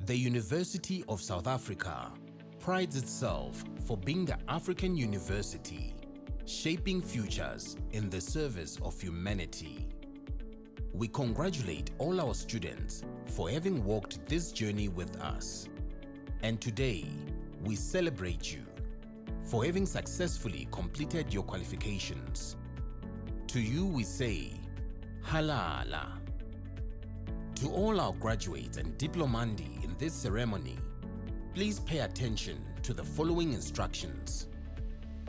The University of South Africa prides itself for being the African university, shaping futures in the service of humanity. We congratulate all our students for having walked this journey with us. And today, we celebrate you for having successfully completed your qualifications. To you we say, Halala. To all our graduates and diplomandi in this ceremony, please pay attention to the following instructions.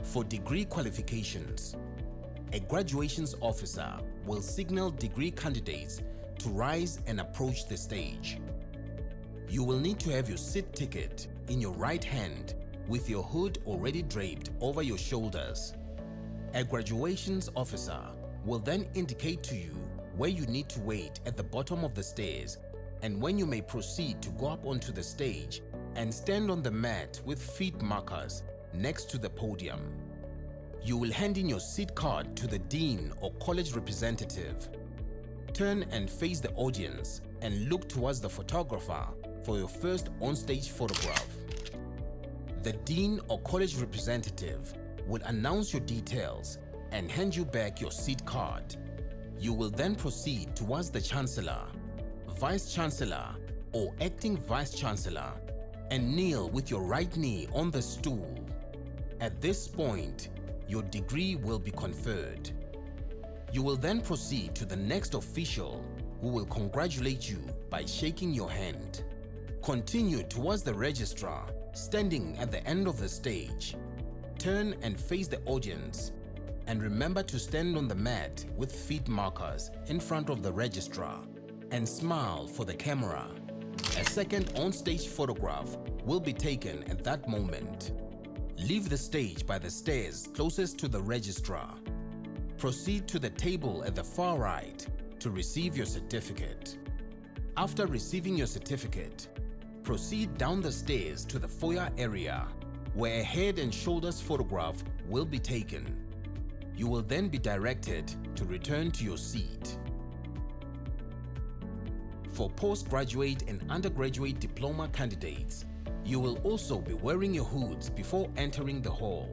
For degree qualifications, a graduations officer will signal degree candidates to rise and approach the stage. You will need to have your seat ticket in your right hand with your hood already draped over your shoulders. A graduations officer will then indicate to you where you need to wait at the bottom of the stairs and when you may proceed to go up onto the stage and stand on the mat with feet markers next to the podium. You will hand in your seat card to the dean or college representative. Turn and face the audience and look towards the photographer for your first on-stage photograph. The dean or college representative will announce your details and hand you back your seat card. You will then proceed towards the Chancellor, Vice Chancellor or Acting Vice Chancellor and kneel with your right knee on the stool. At this point, your degree will be conferred. You will then proceed to the next official who will congratulate you by shaking your hand. Continue towards the registrar standing at the end of the stage. Turn and face the audience and remember to stand on the mat with feet markers in front of the registrar and smile for the camera. A second on-stage photograph will be taken at that moment. Leave the stage by the stairs closest to the registrar. Proceed to the table at the far right to receive your certificate. After receiving your certificate, proceed down the stairs to the foyer area where a head and shoulders photograph will be taken. You will then be directed to return to your seat. For postgraduate and undergraduate diploma candidates, You will also be wearing your hoods before entering the hall.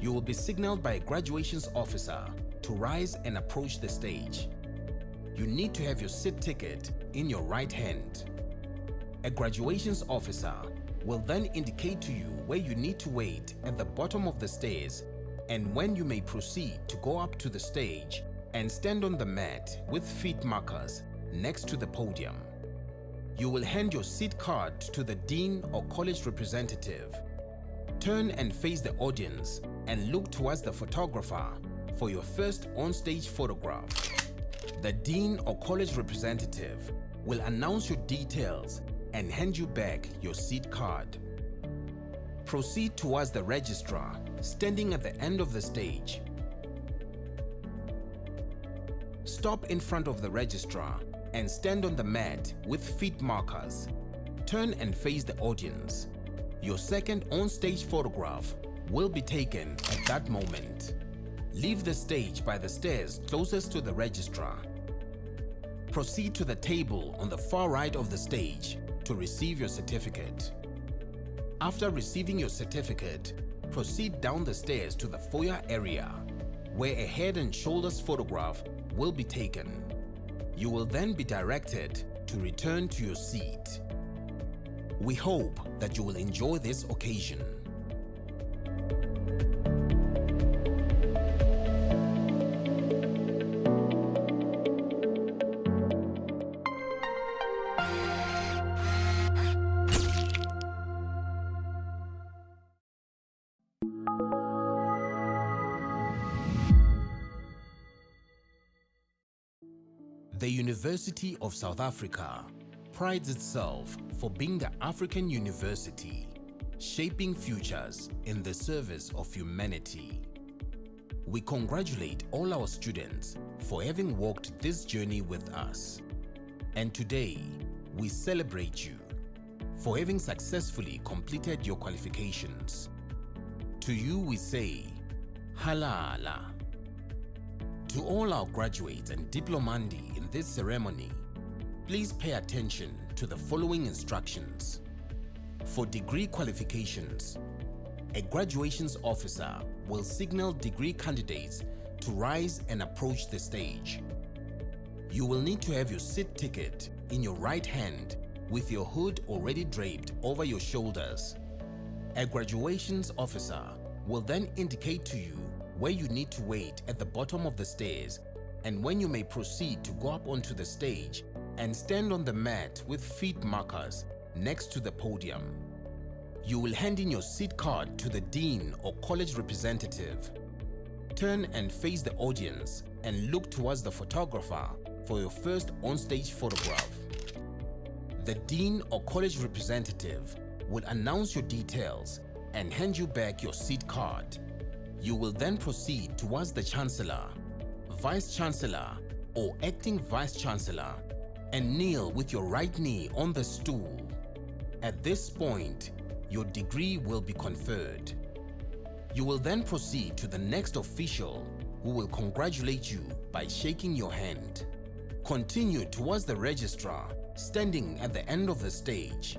You will be signaled by a graduations officer to rise and approach the stage. You need to have your seat ticket in your right hand. A graduations officer will then indicate to you where you need to wait at the bottom of the stairs and when you may proceed to go up to the stage and stand on the mat with feet markers next to the podium. You will hand your seat card to the dean or college representative. Turn and face the audience and look towards the photographer for your first on-stage photograph. The dean or college representative will announce your details and hand you back your seat card. Proceed towards the registrar standing at the end of the stage. Stop in front of the registrar and stand on the mat with feet markers. Turn and face the audience. Your second on-stage photograph will be taken at that moment. Leave the stage by the stairs closest to the registrar. Proceed to the table on the far right of the stage to receive your certificate. After receiving your certificate, proceed down the stairs to the foyer area, where a head and shoulders photograph will be taken. You will then be directed to return to your seat. We hope that you will enjoy this occasion. The University of South Africa prides itself for being the African university, shaping futures in the service of humanity. We congratulate all our students for having walked this journey with us. And today, we celebrate you for having successfully completed your qualifications. To you we say, Halala. To all our graduates and diplomandi in this ceremony, please pay attention to the following instructions. For degree qualifications, a graduations officer will signal degree candidates to rise and approach the stage. You will need to have your seat ticket in your right hand with your hood already draped over your shoulders. A graduations officer will then indicate to you where you need to wait at the bottom of the stairs and when you may proceed to go up onto the stage and stand on the mat with feet markers next to the podium. You will hand in your seat card to the dean or college representative. Turn and face the audience and look towards the photographer for your first on-stage photograph. The dean or college representative will announce your details and hand you back your seat card. You will then proceed towards the Chancellor, Vice Chancellor or Acting Vice Chancellor and kneel with your right knee on the stool. At this point, your degree will be conferred. You will then proceed to the next official who will congratulate you by shaking your hand. Continue towards the registrar standing at the end of the stage.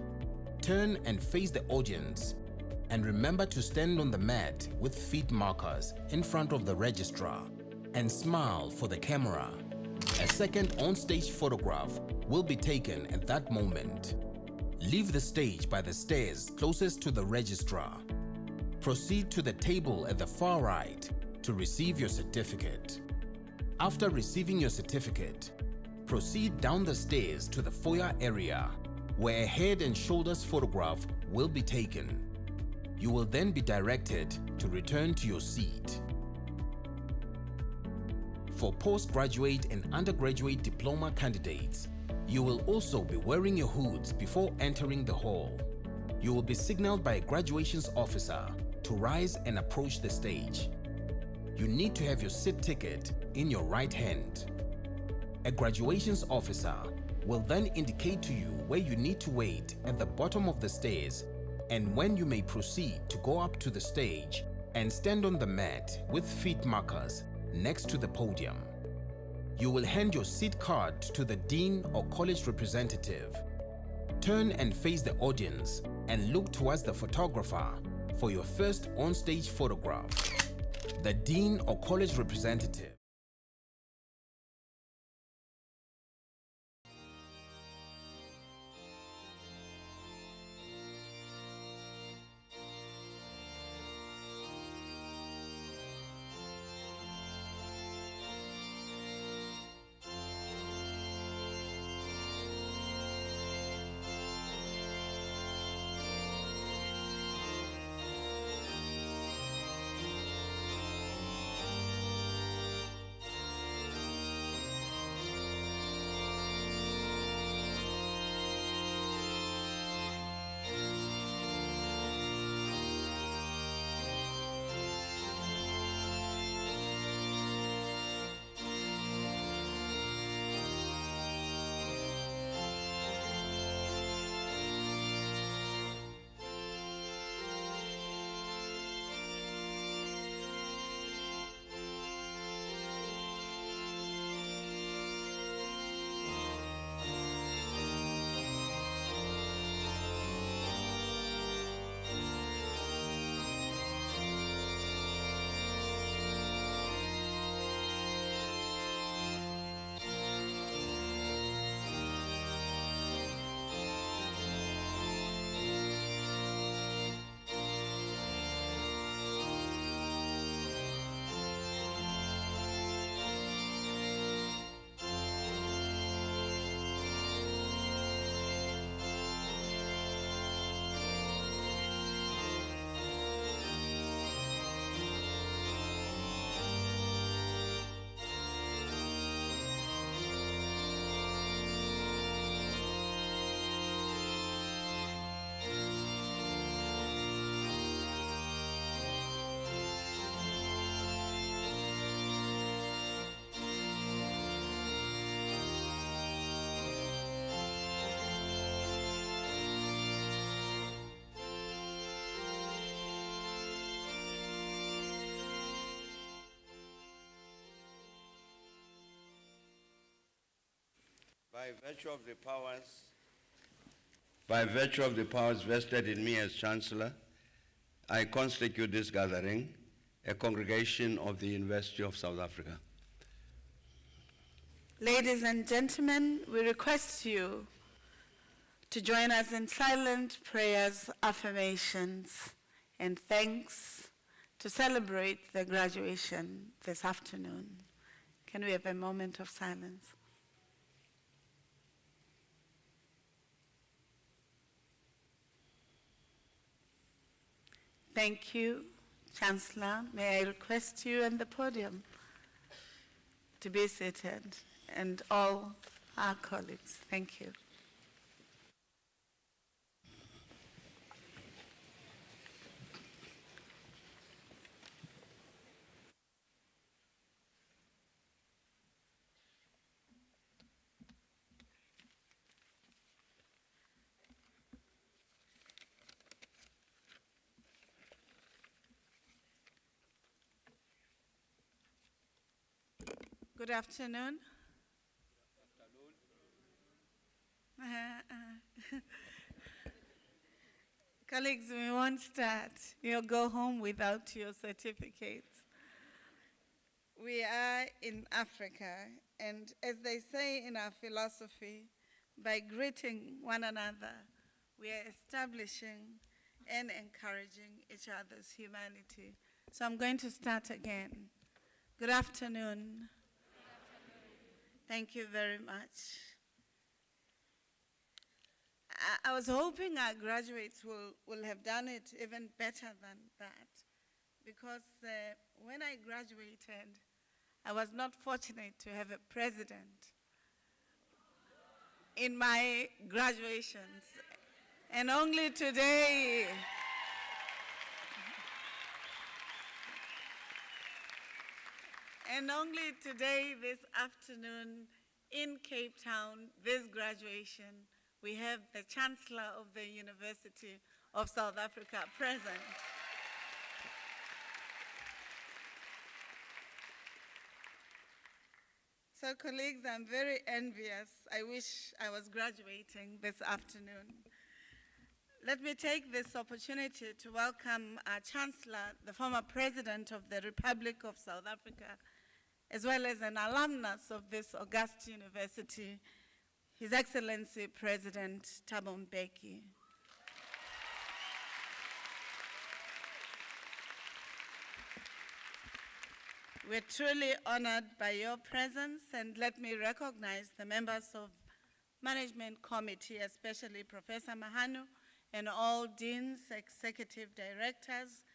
Turn and face the audience and remember to stand on the mat with feet markers in front of the registrar and smile for the camera. A second on-stage photograph will be taken at that moment. Leave the stage by the stairs closest to the registrar. Proceed to the table at the far right to receive your certificate. After receiving your certificate, proceed down the stairs to the foyer area where a head and shoulders photograph will be taken. You will then be directed to return to your seat. For postgraduate and undergraduate diploma candidates, you will also be wearing your hoods before entering the hall. You will be signaled by a graduations officer to rise and approach the stage. You need to have your seat ticket in your right hand. A graduations officer will then indicate to you where you need to wait at the bottom of the stairs and when you may proceed to go up to the stage and stand on the mat with feet markers next to the podium. You will hand your seat card to the dean or college representative. Turn and face the audience and look towards the photographer for your first on-stage photograph. The Dean or College Representative. By virtue of the powers vested in me as Chancellor, I constitute this gathering a congregation of the University of South Africa. Ladies and gentlemen, we request you to join us in silent prayers, affirmations, and thanks to celebrate the graduation this afternoon. Can we have a moment of silence? Thank you, Chancellor. May I request you and the podium to be seated, and all our colleagues. Thank you. Good afternoon. Colleagues, we won't start. You'll go home without your certificates. We are in Africa, and as they say in our philosophy, by greeting one another, we are establishing and encouraging each other's humanity. So I'm going to start again. Good afternoon. Thank you very much. I was hoping our graduates will have done it even better than that, because when I graduated, I was not fortunate to have a president in my graduations. And only today, this afternoon, in Cape Town, this graduation, we have the Chancellor of the University of South Africa present. So colleagues, I'm very envious. I wish I was graduating this afternoon. Let me take this opportunity to welcome our Chancellor, the former President of the Republic of South Africa, as well as an alumnus of this august university, His Excellency President Thabo Mbeki. We're truly honored by your presence, and let me recognize the members of Management Committee, especially Professor Mahanu, and all deans, executive directors,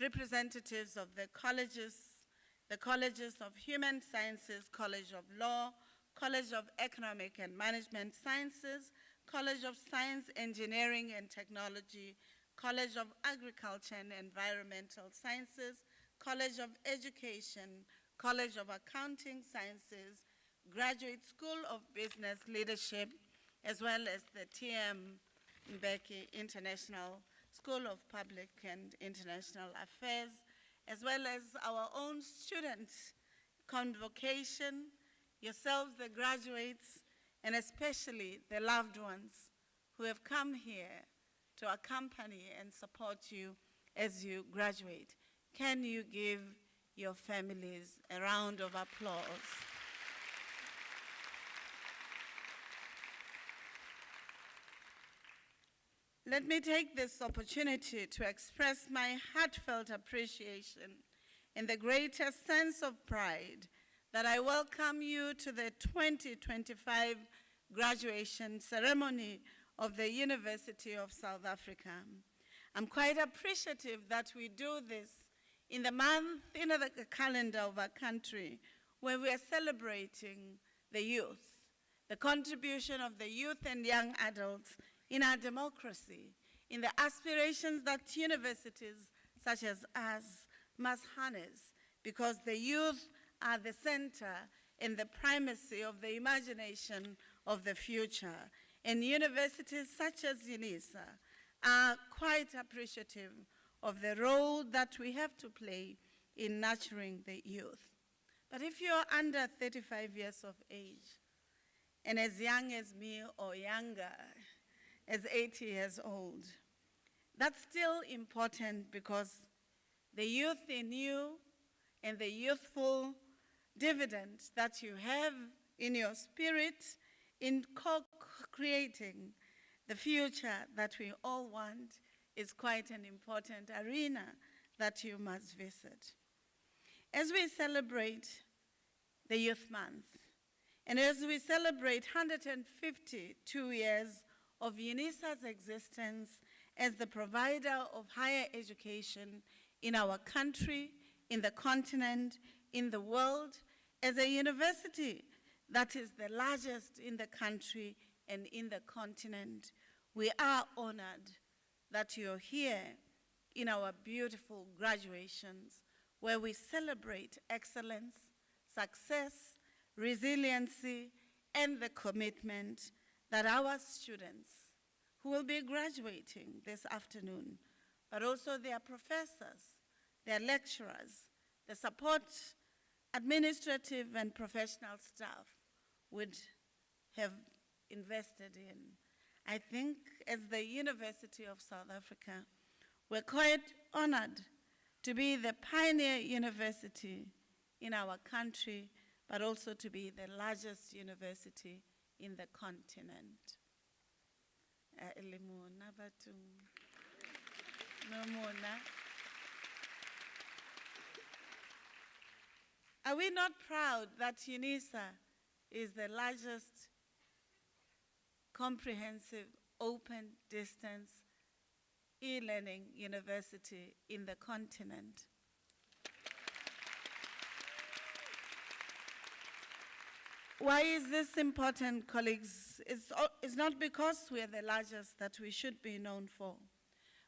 representatives of the colleges of Human Sciences, College of Law, College of Economic and Management Sciences, College of Science, Engineering and Technology, College of Agriculture and Environmental Sciences, College of Education, College of Accounting Sciences, Graduate School of Business Leadership, as well as the TM Mbeki International School of Public and International Affairs, as well as our own student convocation, yourselves, the graduates, and especially the loved ones who have come here to accompany and support you as you graduate. Can you give your families a round of applause? Let me take this opportunity to express my heartfelt appreciation and the greatest sense of pride that I welcome you to the 2025 graduation ceremony of the University of South Africa. I'm quite appreciative that we do this in the month, in the calendar of our country, where we are celebrating the youth, the contribution of the youth and young adults in our democracy, in the aspirations that universities such as us must harness, because the youth are the center and the primacy of the imagination of the future. And universities such as UNISA are quite appreciative of the role that we have to play in nurturing the youth. But if you're under 35 years of age, and as young as me or younger, as 80 years old, that's still important, because the youth in you and the youthful dividend that you have in your spirit in co-creating the future that we all want is quite an important arena that you must visit. As we celebrate the Youth Month, and as we celebrate 152 years of UNISA's existence as the provider of higher education in our country, in the continent, in the world, as a university that is the largest in the country and in the continent, we are honored that you're here in our beautiful graduations, where we celebrate excellence, success, resiliency, and the commitment that our students who will be graduating this afternoon, but also their professors, their lecturers, the support administrative and professional staff would have invested in. I think as the University of South Africa, we're quite honored to be the pioneer university in our country, but also to be the largest university in the continent. Are we not proud that UNISA is the largest comprehensive open distance e-learning university in the continent? Why is this important, colleagues? It's not because we are the largest that we should be known for,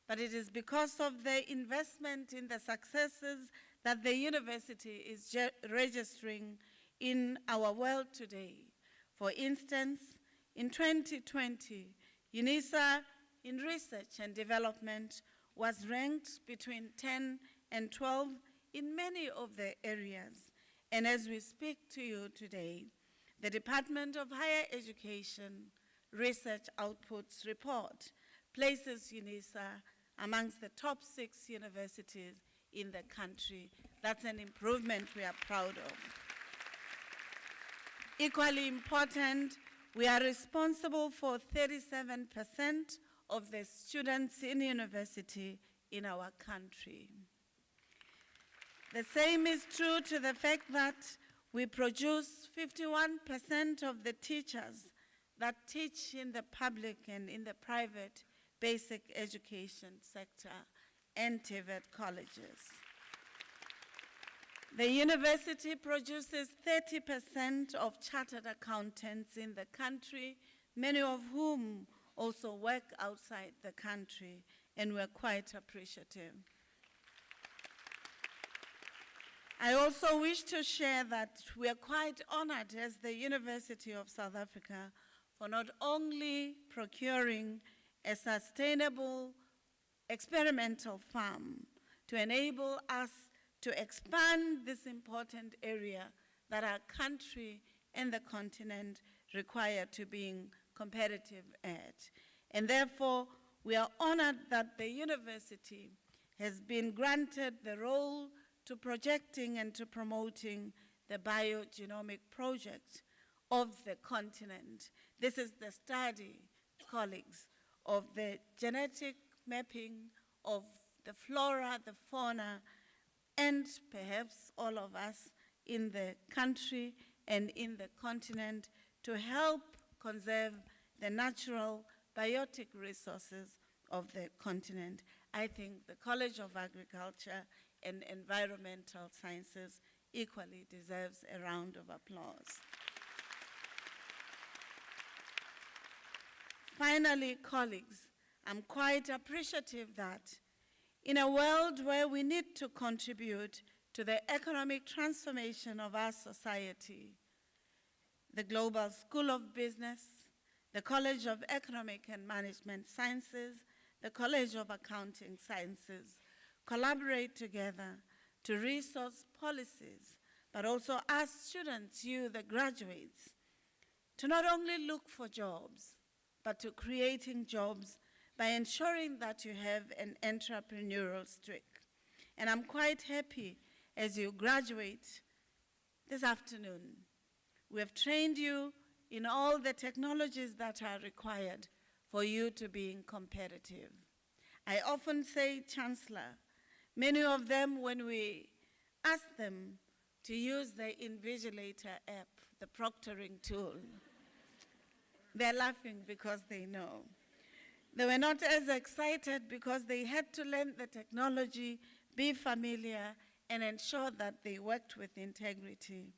but it is because of the investment in the successes that the university is registering in our world today. For instance, in 2020, UNISA in research and development was ranked between 10 and 12 in many of the areas. And as we speak to you today, The Department of Higher Education Research Outputs report places UNISA amongst the top 6 universities in the country. That's an improvement we are proud of. Equally important, we are responsible for 37% of the students in university in our country. The same is true to the fact that we produce 51% of the teachers that teach in the public and in the private basic education sector and TVET colleges. The university produces 30% of chartered accountants in the country, many of whom also work outside the country, and we're quite appreciative. I also wish to share that we are quite honored as the University of South Africa for not only procuring a sustainable experimental farm to enable us to expand this important area that our country and the continent require to being competitive at. And therefore, we are honored that the university has been granted the role to projecting and to promoting the biogenomic project of the continent. This is the study, colleagues, of the genetic mapping of the flora, the fauna, and perhaps all of us in the country and in the continent to help conserve the natural biotic resources of the continent. I think the College of Agriculture and Environmental Sciences equally deserves a round of applause. Finally, colleagues, I'm quite appreciative that in a world where we need to contribute to the economic transformation of our society, the Global School of Business, the College of Economic and Management Sciences, the College of Accounting Sciences collaborate together to resource policies, but also ask students, you, the graduates, to not only look for jobs, but to creating jobs by ensuring that you have an entrepreneurial streak. And I'm quite happy as you graduate this afternoon. We have trained you in all the technologies that are required for you to be competitive. I often say, Chancellor, many of them, when we ask them to use the Invigilator app, the proctoring tool, they're laughing because they know. They were not as excited because they had to learn the technology, be familiar, and ensure that they worked with integrity.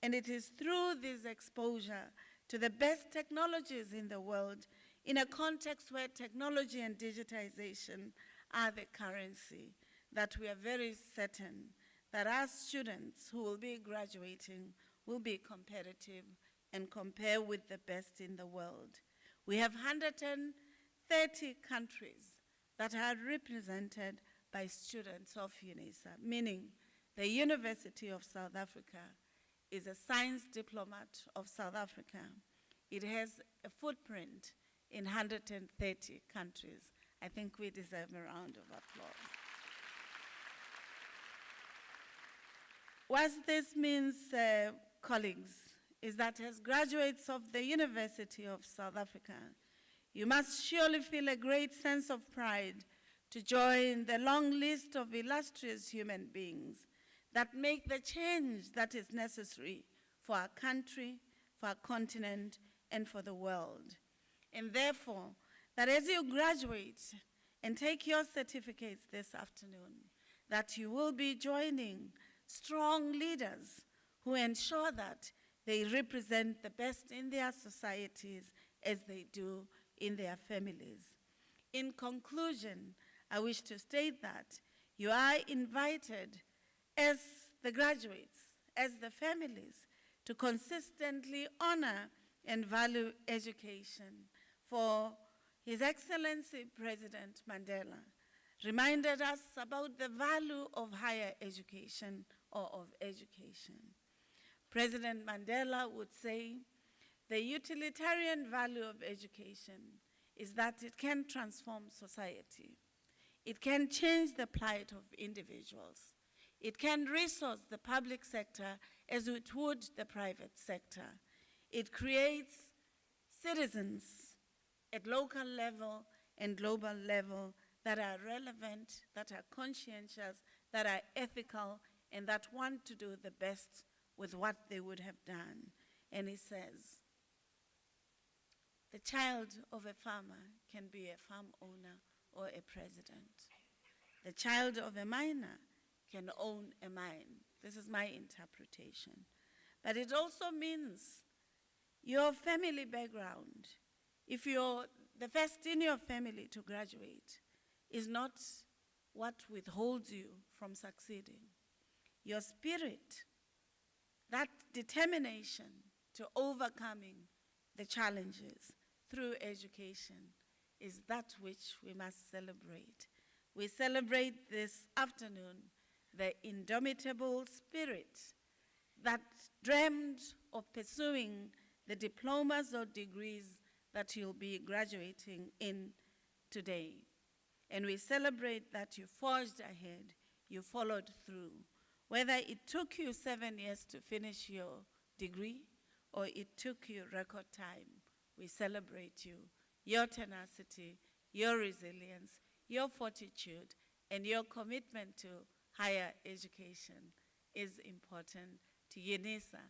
And it is through this exposure to the best technologies in the world, in a context where technology and digitization are the currency, that we are very certain that our students who will be graduating will be competitive and compare with the best in the world. We have 130 countries that are represented by students of UNISA, meaning the University of South Africa is a science diplomat of South Africa. It has a footprint in 130 countries. I think we deserve a round of applause. What this means, colleagues, is that as graduates of the University of South Africa, you must surely feel a great sense of pride to join the long list of illustrious human beings that make the change that is necessary for our country, for our continent, and for the world. And therefore, that as you graduate and take your certificates this afternoon, that you will be joining strong leaders who ensure that they represent the best in their societies as they do in their families. In conclusion, I wish to state that you are invited as the graduates, as the families, to consistently honor and value education. For His Excellency President Mandela reminded us about the value of higher education or of education. President Mandela would say, the utilitarian value of education is that it can transform society. It can change the plight of individuals. It can resource the public sector as it would the private sector. It creates citizens at local level and global level that are relevant, that are conscientious, that are ethical, and that want to do the best with what they would have done. And he says, the child of a farmer can be a farm owner or a president. The child of a miner can own a mine. This is my interpretation. But it also means your family background. If you're the first in your family to graduate, is not what withholds you from succeeding. Your spirit, that determination to overcoming the challenges through education, is that which we must celebrate. We celebrate this afternoon the indomitable spirit that dreamed of pursuing the diplomas or degrees that you'll be graduating in today. And we celebrate that you forged ahead, you followed through. Whether it took you 7 years to finish your degree or it took you record time, we celebrate you, your tenacity, your resilience, your fortitude, and your commitment to higher education is important to UNISA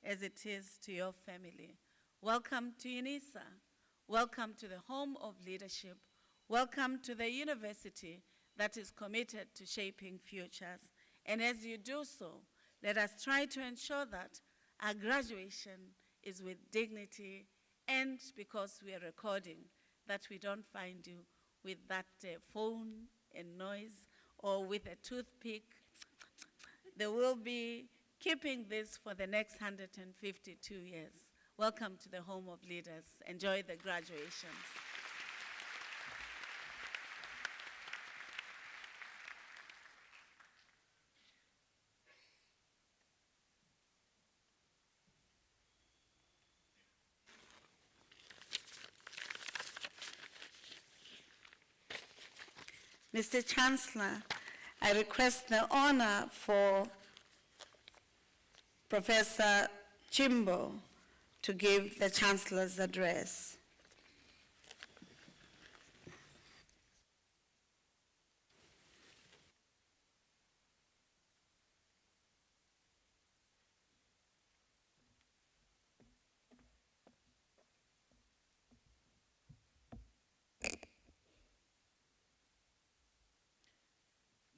as it is to your family. Welcome to UNISA. Welcome to the home of leadership. Welcome to the university that is committed to shaping futures. And as you do so, let us try to ensure that our graduation is with dignity, and because we are recording, that we don't find you with that phone and noise or with a toothpick. They will be keeping this for the next 152 years. Welcome to the home of leaders. Enjoy the graduations. Mr. Chancellor, I request the honor for Professor Chimbo to give the Chancellor's address.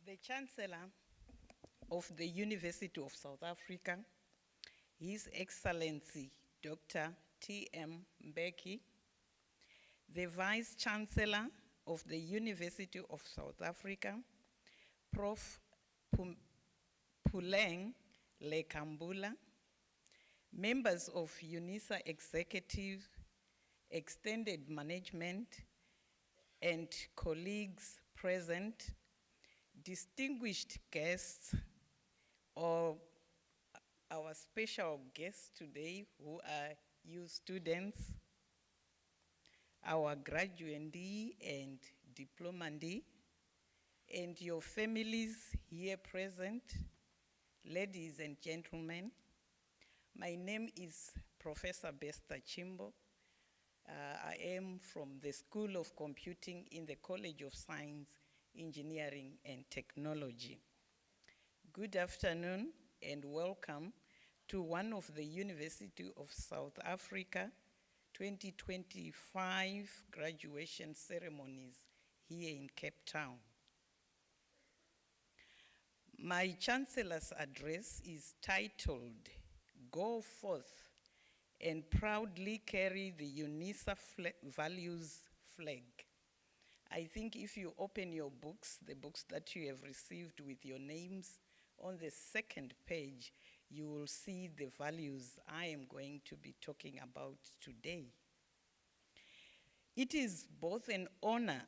The Chancellor of the University of South Africa, His Excellency Dr. T.M. Mbeki, the Vice Chancellor of the University of South Africa, Prof. Puleng Lekambula, members of UNISA Executive, Extended Management, and colleagues present, distinguished guests, or our special guests today who are you students, our graduandee and diplomandee, and your families here present, ladies and gentlemen. My name is Professor Besta Chimbo. I am from the School of Computing in the College of Science, Engineering and Technology. Good afternoon and welcome to one of the University of South Africa 2025 graduation ceremonies here in Cape Town. My Chancellor's address is titled, Go Forth and Proudly Carry the UNISA Values Flag. I think if you open your books, the books that you have received with your names, on the second page, you will see the values I am going to be talking about today. It is both an honor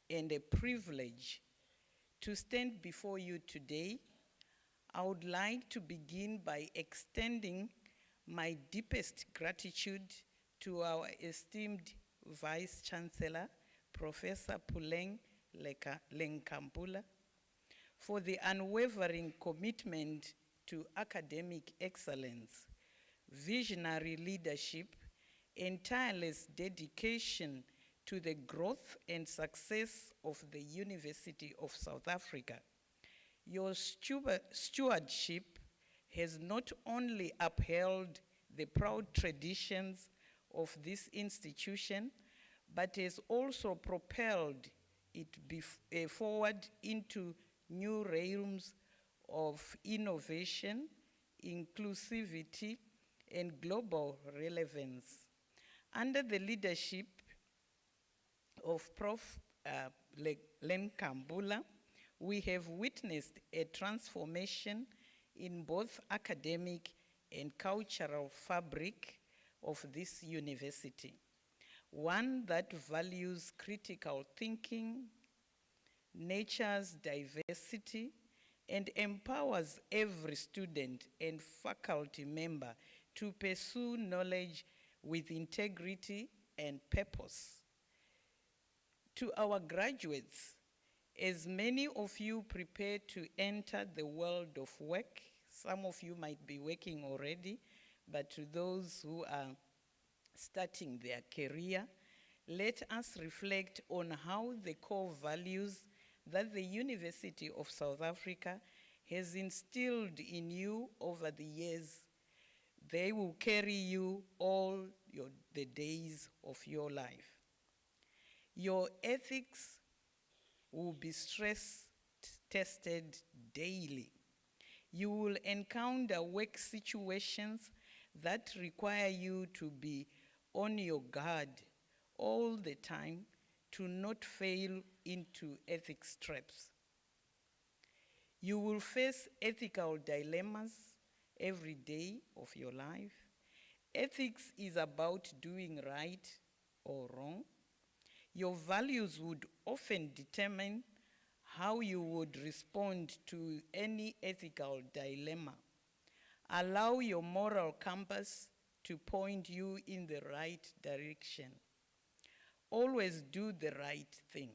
and a privilege to stand before you today. I would like to begin by extending my deepest gratitude to our esteemed Vice Chancellor, Professor Puleng Lenkampula, for the unwavering commitment to academic excellence, visionary leadership, and tireless dedication to the growth and success of the University of South Africa. Your stewardship has not only upheld the proud traditions of this institution, but has also propelled it forward into new realms of innovation, inclusivity, and global relevance. Under the leadership of Prof. Lenkambula, we have witnessed a transformation in both academic and cultural fabric of this university, one that values critical thinking, nurtures diversity, and empowers every student and faculty member to pursue knowledge with integrity and purpose. To our graduates, as many of you prepare to enter the world of work, some of you might be working already, but to those who are starting their career, let us reflect on how the core values that the University of South Africa has instilled in you over the years, they will carry you all the days of your life. Your ethics will be stress-tested daily. You will encounter work situations that require you to be on your guard all the time to not fail into ethics traps. You will face ethical dilemmas every day of your life. Ethics is about doing right or wrong. Your values would often determine how you would respond to any ethical dilemma. Allow your moral compass to point you in the right direction. Always do the right thing,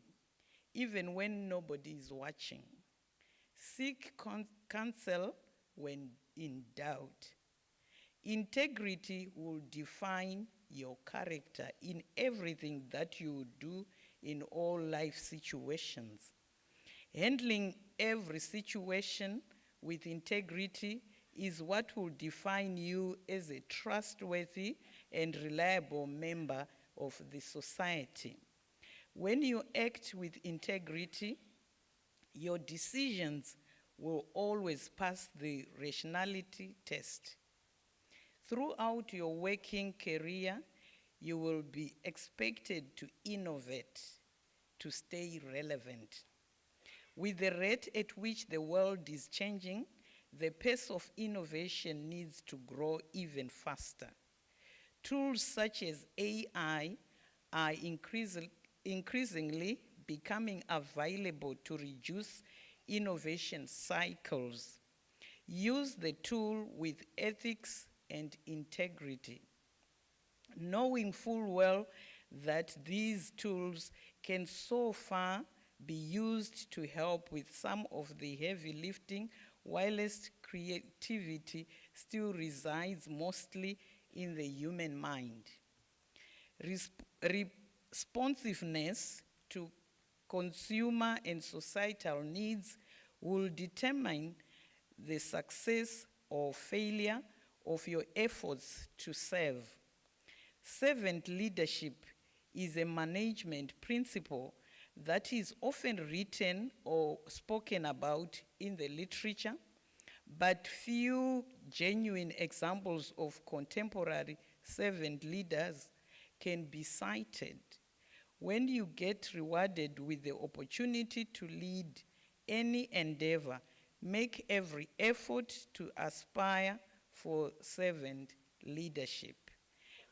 even when nobody is watching. Seek counsel when in doubt. Integrity will define your character in everything that you do in all life situations. Handling every situation with integrity is what will define you as a trustworthy and reliable member of the society. When you act with integrity, your decisions will always pass the rationality test. Throughout your working career, you will be expected to innovate, to stay relevant. With the rate at which the world is changing, the pace of innovation needs to grow even faster. Tools such as AI are increasingly becoming available to reduce innovation cycles. Use the tool with ethics and integrity, knowing full well that these tools can so far be used to help with some of the heavy lifting, whilst creativity still resides mostly in the human mind. Responsiveness to consumer and societal needs will determine the success or failure of your efforts to serve. Servant leadership is a management principle that is often written or spoken about in the literature, but few genuine examples of contemporary servant leaders can be cited. When you get rewarded with the opportunity to lead any endeavor, make every effort to aspire for servant leadership.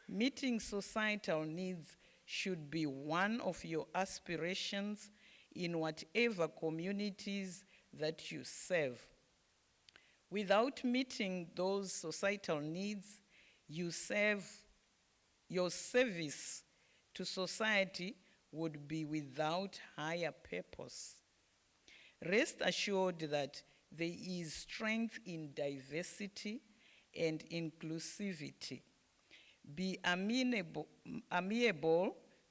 Meeting societal needs should be one of your aspirations in whatever communities that you serve. Without meeting those societal needs, you serve, your service to society would be without higher purpose. Rest assured that there is strength in diversity and inclusivity. Be amenable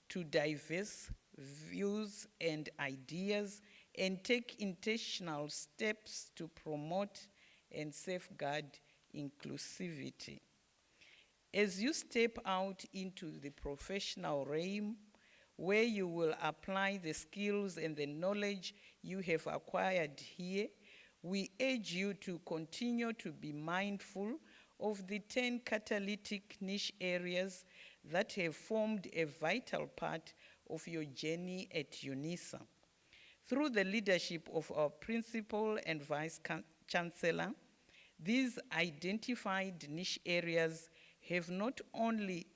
to diverse views and ideas, and take intentional steps to promote and safeguard inclusivity. As you step out into the professional realm, where you will apply the skills and the knowledge you have acquired here, we urge you to continue to be mindful of the 10 catalytic niche areas that have formed a vital part of your journey at UNISA. Through the leadership of our Principal and Vice Chancellor, these identified niche areas have not only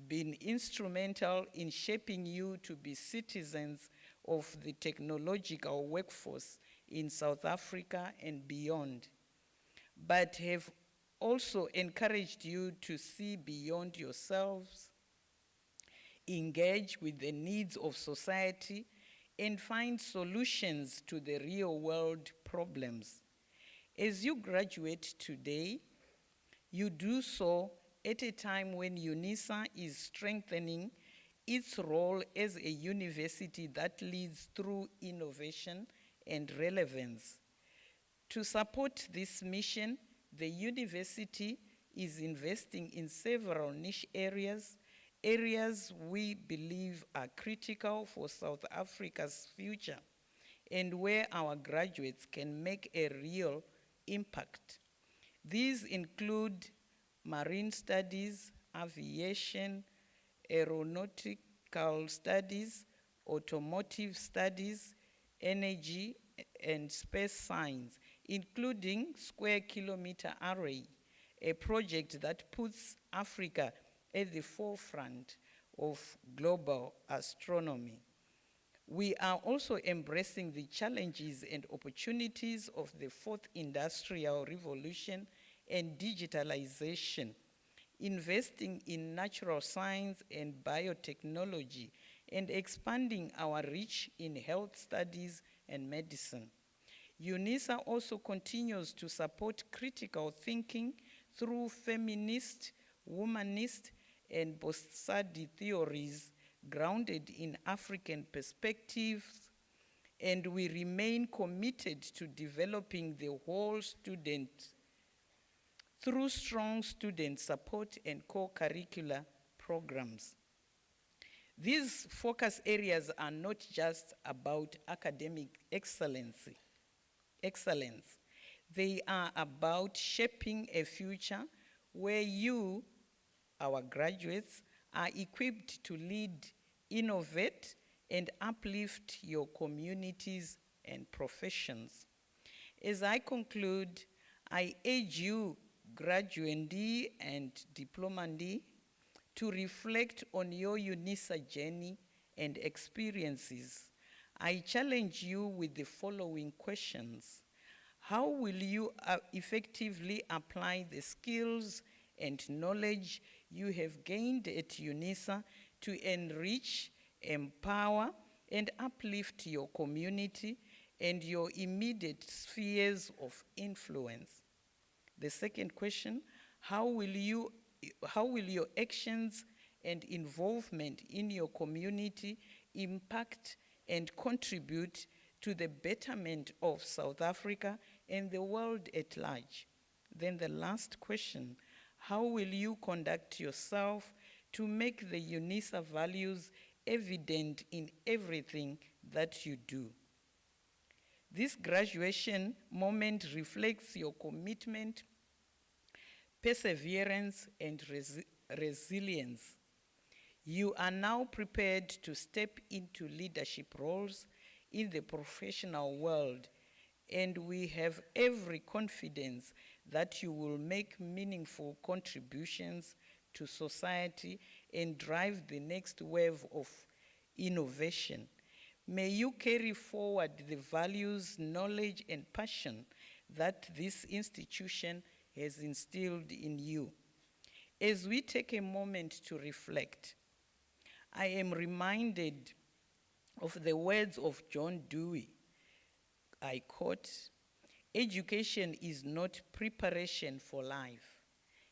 been instrumental in shaping you to be citizens of the technological workforce in South Africa and beyond, but have also encouraged you to see beyond yourselves, engage with the needs of society, and find solutions to the real-world problems. As you graduate today, you do so at a time when UNISA is strengthening its role as a university that leads through innovation and relevance. To support this mission, the university is investing in several niche areas we believe are critical for South Africa's future and where our graduates can make a real impact. These include marine studies, aviation, aeronautical studies, automotive studies, energy and space science, including Square Kilometer Array, a project that puts Africa at the forefront of global astronomy. We are also embracing the challenges and opportunities of the fourth industrial revolution and digitalization, investing in natural science and biotechnology, and expanding our reach in health studies and medicine. UNISA also continues to support critical thinking through feminist, womanist, and post-study theories grounded in African perspectives, and we remain committed to developing the whole student through strong student support and co-curricular programs. These focus areas are not just about academic excellence. They are about shaping a future where you, our graduates, are equipped to lead, innovate, and uplift your communities and professions. As I conclude, I urge you, graduandee and diplomandee, to reflect on your UNISA journey and experiences. I challenge you with the following questions. How will you effectively apply the skills and knowledge you have gained at UNISA to enrich, empower, and uplift your community and your immediate spheres of influence? The second question, how will your actions and involvement in your community impact and contribute to the betterment of South Africa and the world at large? Then the last question, how will you conduct yourself to make the UNISA values evident in everything that you do? This graduation moment reflects your commitment, perseverance, and resilience. You are now prepared to step into leadership roles in the professional world, and we have every confidence that you will make meaningful contributions to society and drive the next wave of innovation. May you carry forward the values, knowledge, and passion that this institution has instilled in you. As we take a moment to reflect, I am reminded of the words of John Dewey. I quote, "Education is not preparation for life.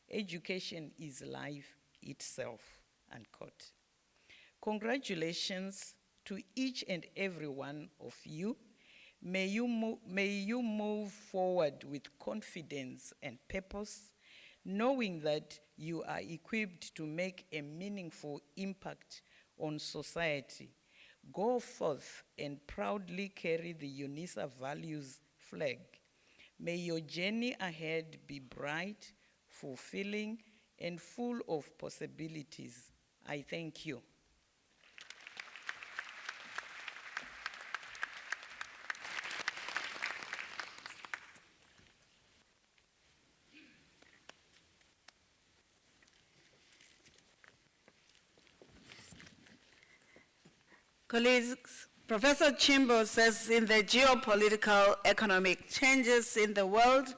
Education is life itself," unquote. Congratulations to each and every one of you. May you move forward with confidence and purpose, knowing that you are equipped to make a meaningful impact on society. Go forth and proudly carry the UNISA values flag. May your journey ahead be bright, fulfilling, and full of possibilities. I thank you. Colleagues, Professor Chimbo says in the geopolitical economic changes in the world,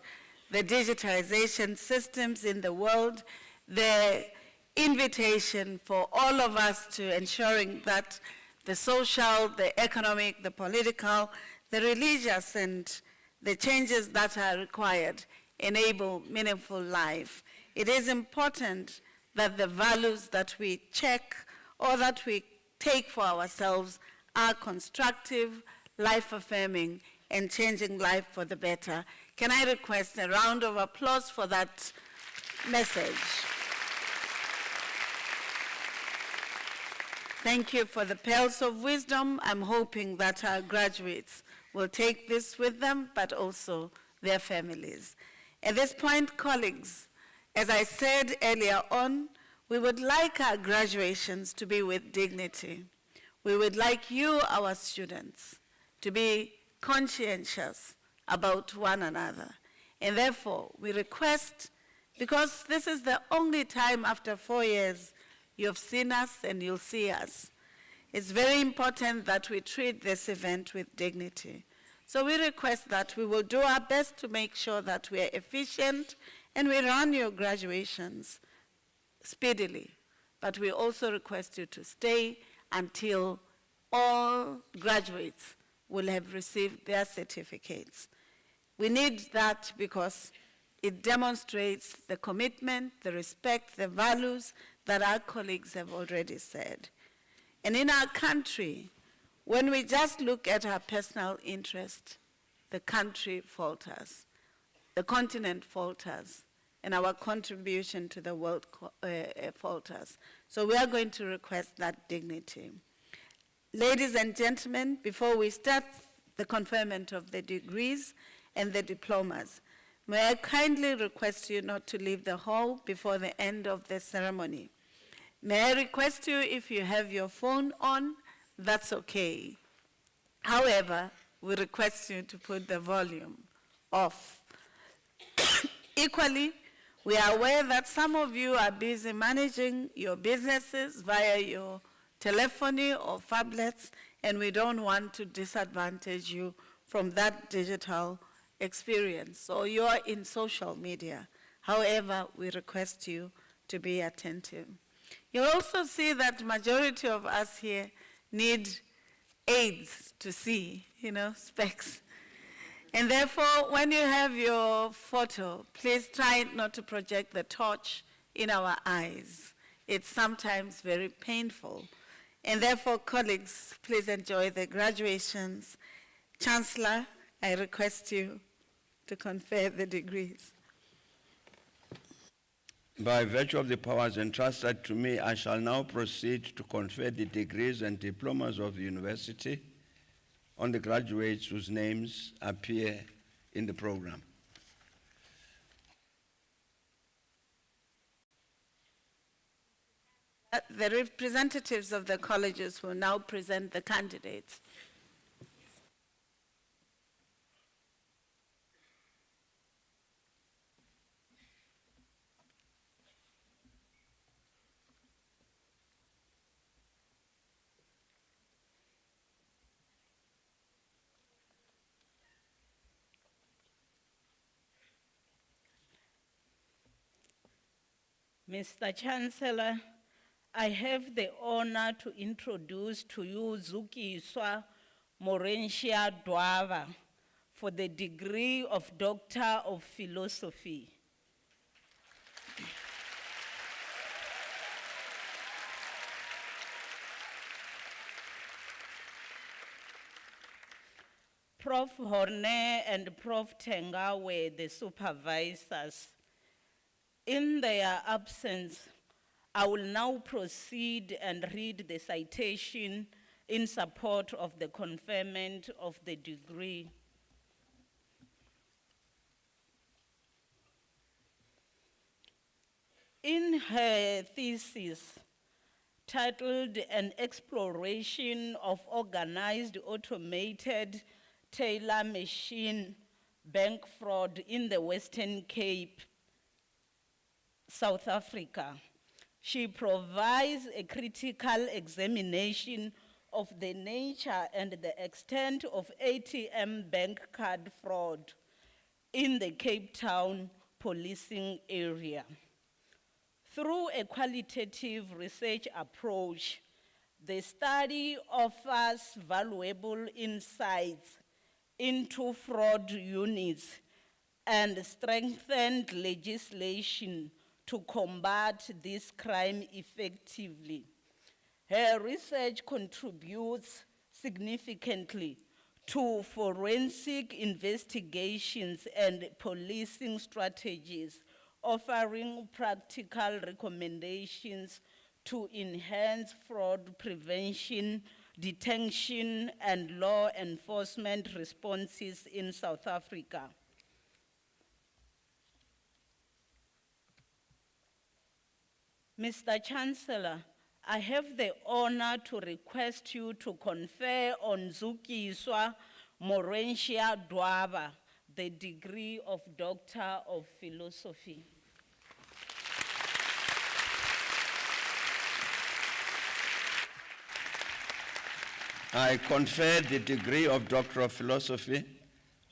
the digitization systems in the world, the invitation for all of us to ensuring that the social, the economic, the political, the religious, and the changes that are required enable meaningful life. It is important that the values that we check or that we take for ourselves are constructive, life-affirming, and changing life for the better. Can I request a round of applause for that message? Thank you for the pearls of wisdom. I'm hoping that our graduates will take this with them, but also their families. At this point, colleagues, as I said earlier on, we would like our graduations to be with dignity. We would like you, our students, to be conscientious about one another. And therefore, we request, because this is the only time after 4 years you've seen us and you'll see us, it's very important that we treat this event with dignity. So we request that we will do our best to make sure that we are efficient and we run your graduations speedily. But we also request you to stay until all graduates will have received their certificates. We need that because it demonstrates the commitment, the respect, the values that our colleagues have already said. And in our country, when we just look at our personal interest, the country falters, the continent falters, and our contribution to the world falters. So we are going to request that dignity. Ladies and gentlemen, before we start the conferment of the degrees and the diplomas, may I kindly request you not to leave the hall before the end of the ceremony. May I request you, if you have your phone on, that's okay. However, we request you to put the volume off. Equally, we are aware that some of you are busy managing your businesses via your telephony or phablets, and we don't want to disadvantage you from that digital experience. So you're in social media. However, we request you to be attentive. You'll also see that the majority of us here need aids to see, specs. And therefore, when you have your photo, please try not to project the torch in our eyes. It's sometimes very painful. And therefore, colleagues, please enjoy the graduations. Chancellor, I request you to confer the degrees. By virtue of the powers entrusted to me, I shall now proceed to confer the degrees and diplomas of the university on the graduates whose names appear in the program. The representatives of the colleges will now present the candidates. Mr. Chancellor, I have the honor to introduce to you Zukiswa Morensia Dwava for the degree of Doctor of Philosophy. Prof. Horne and Prof. Tenga were the supervisors. In their absence, I will now proceed and read the citation in support of the conferment of the degree. In her thesis, titled An Exploration of Organized Automated Teller Machine Bank Fraud in the Western Cape, South Africa, she provides a critical examination of the nature and the extent of ATM bank card fraud in the Cape Town policing area. Through a qualitative research approach, the study offers valuable insights into fraud units and strengthened legislation to combat this crime effectively. Her research contributes significantly to forensic investigations and policing strategies, offering practical recommendations to enhance fraud prevention, detection, and law enforcement responses in South Africa. Mr. Chancellor, I have the honor to request you to confer on Zukiswa Morensia Dwava the degree of Doctor of Philosophy. I confer the degree of Doctor of Philosophy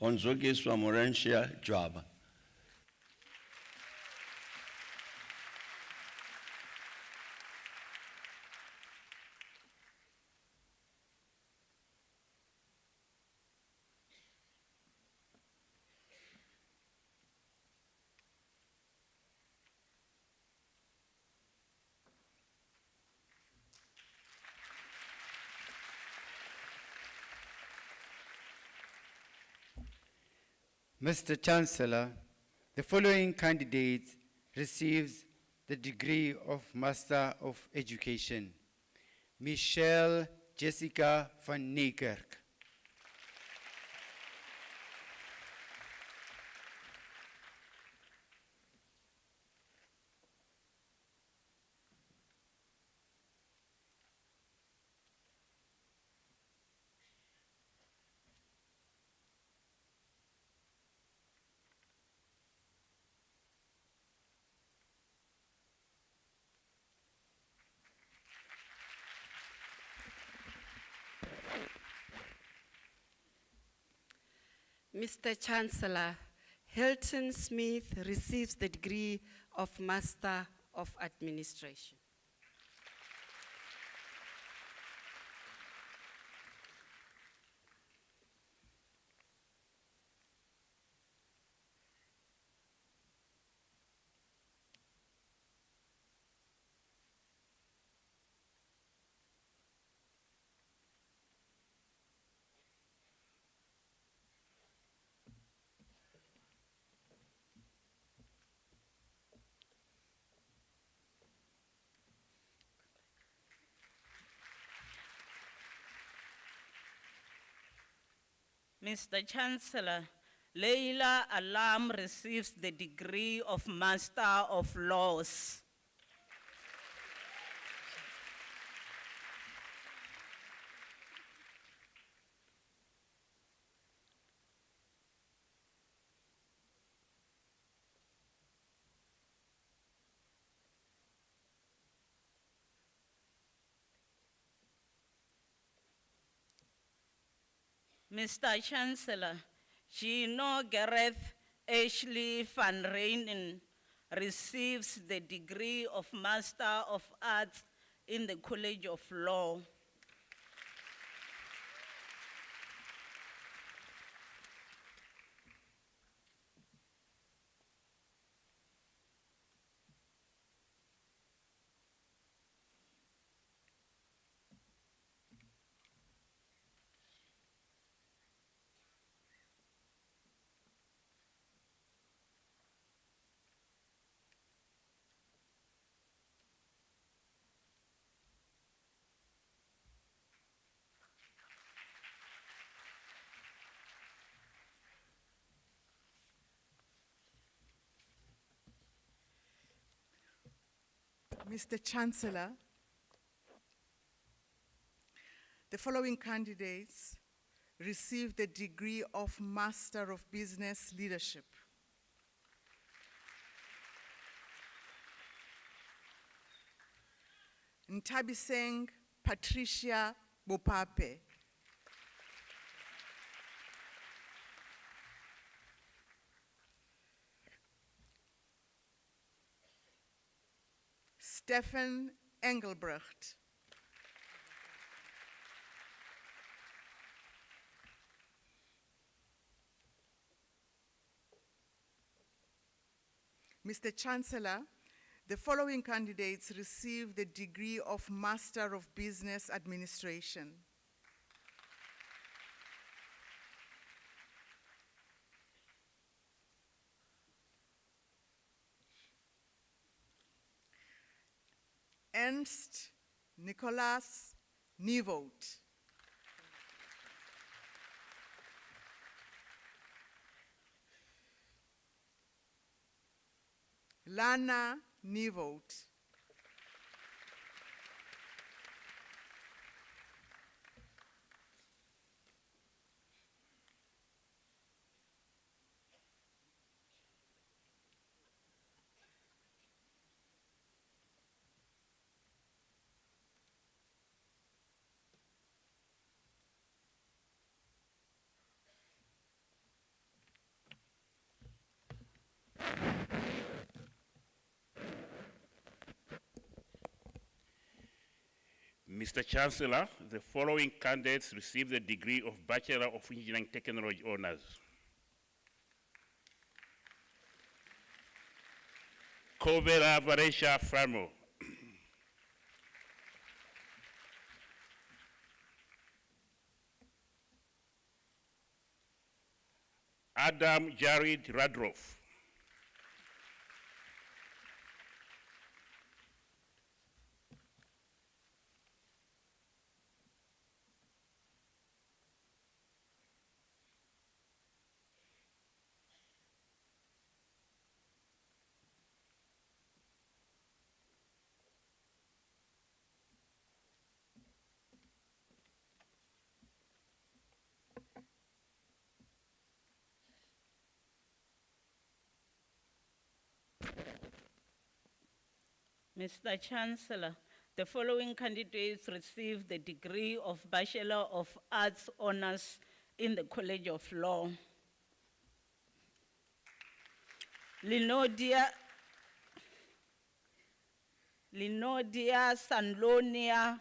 on Zukiswa Morensia Dwava. Mr. Chancellor, the following candidate receives the degree of Master of Education. Michelle Jessica van Niekerk. Mr. Chancellor, Hilton Smith receives the degree of Master of Administration. Mr. Chancellor, Leila Alam receives the degree of Master of Laws. Mr. Chancellor, Gino Gareth Ashley van Reenen receives the degree of Master of Arts in the College of Law. Mr. Chancellor, the following candidates received the degree of Master of Business Leadership. Ntabiseng Patricia Bopape. Stefan Engelbrecht. Mr. Chancellor, the following candidates received the degree of Master of Business Administration. Ernst Nicholas Nievold. Lana Nievold. Mr. Chancellor, the following candidates received the degree of Bachelor of Engineering Technology Honors. Kobera Varesha Framo. Adam Jared Radroff. Mr. Chancellor, the following candidates received the degree of Bachelor of Arts Honors in the College of Law. Linodia Sanlonia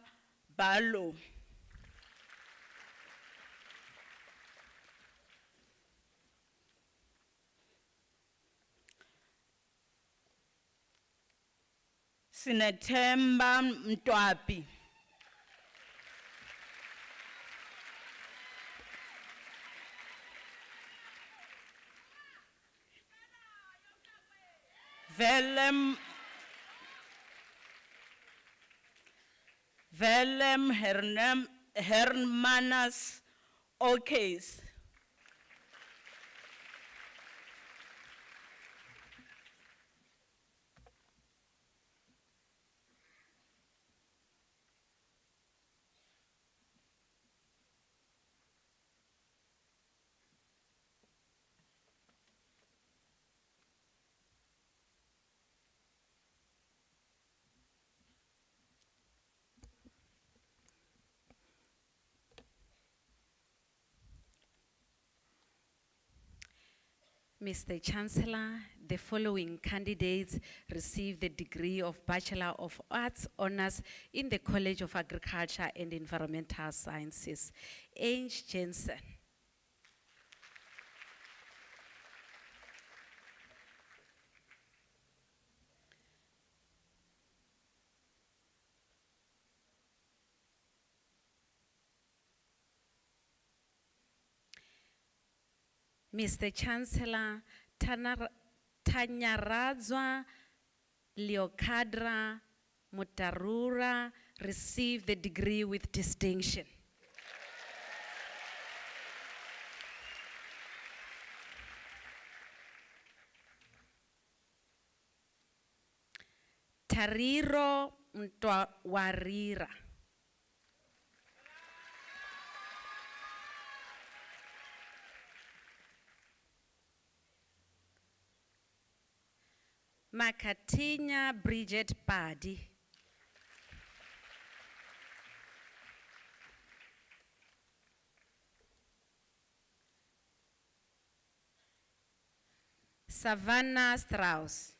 Balo. Sinethemba Mtwapi. Velem Hermanas Okes. Mr. Chancellor, the following candidates receive the degree of Bachelor of Arts Honours in the College of Agriculture and Environmental Sciences. Ange Jensen. Mr. Chancellor, Tanyaradzwa Leokadra Mutarura received the degree with distinction. Tariro Mtwarira. Makatinya Bridget Padi. Savannah Strauss.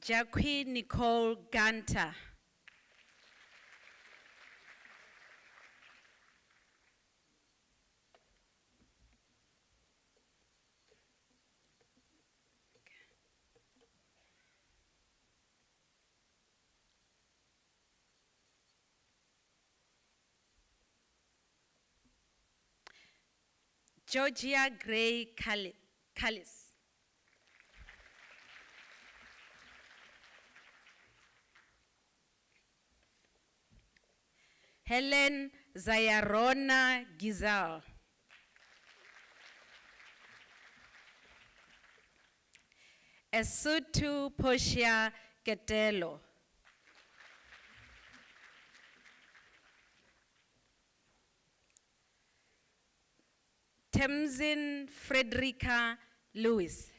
Jackie Nicole Ganter. Georgia Gray Callis. Helen Zayarona Gizal. Esutu Poshia Ketelo. Temzin Frederica Lewis.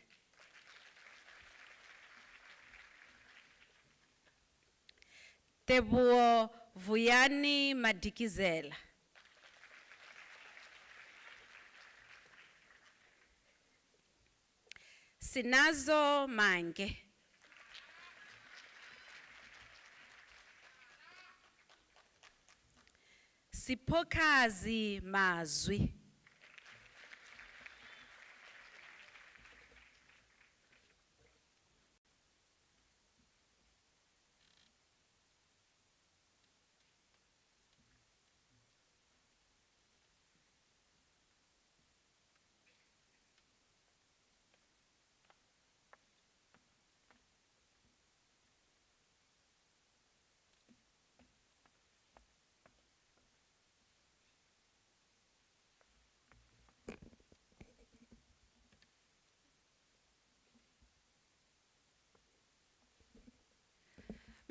Tebuo Vuyani Madikizela. Sinazo Mange. Sipokazi Mazwi.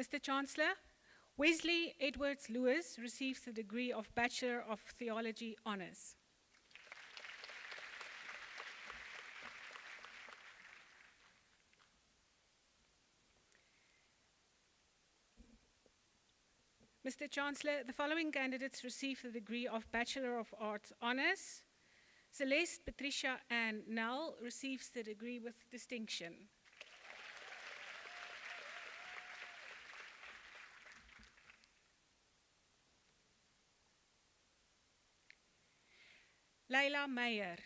Mr. Chancellor, Wesley Edwards Lewis receives the degree of Bachelor of Theology Honours. Mr. Chancellor, the following candidates receive the degree of Bachelor of Arts Honours. Celeste Patricia Ann Nell receives the degree with distinction. Leila Meyer.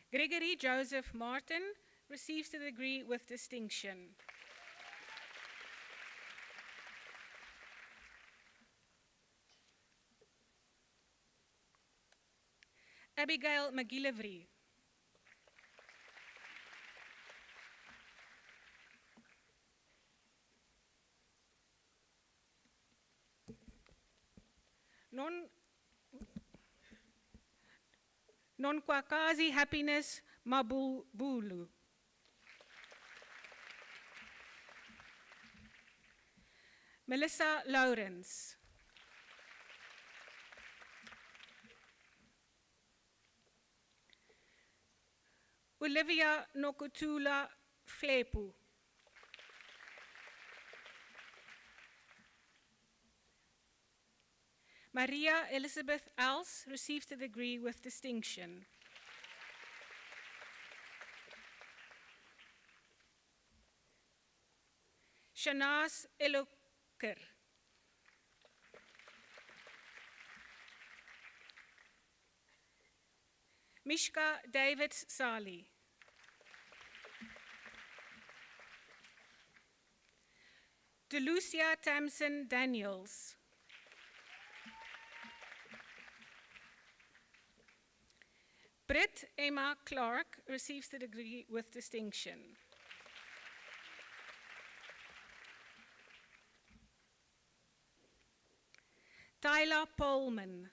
Gregory Joseph Martin receives the degree with distinction. Abigail McGillivray. Nonkwakazi Happiness Mabulu. Melissa Lawrence. Olivia Nokutula Flepu. Maria Elizabeth Els received a degree with distinction. Shanaz Eloker. Mishka David Sali. Delucia Tamsin Daniels. Britt Emma Clark receives the degree with distinction. Tyler Polman.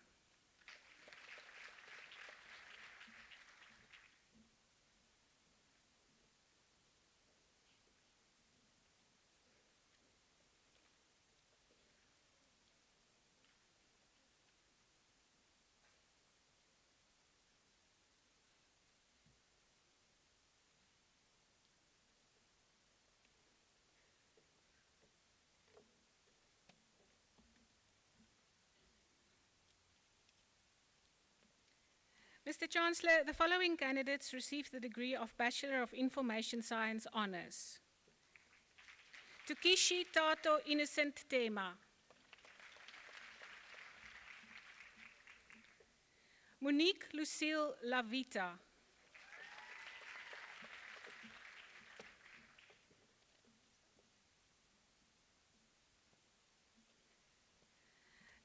Mr. Chancellor, the following candidates received the degree of Bachelor of Information Science Honours. Tukishi Tato Innocent Tema. Monique Lucille Lavita.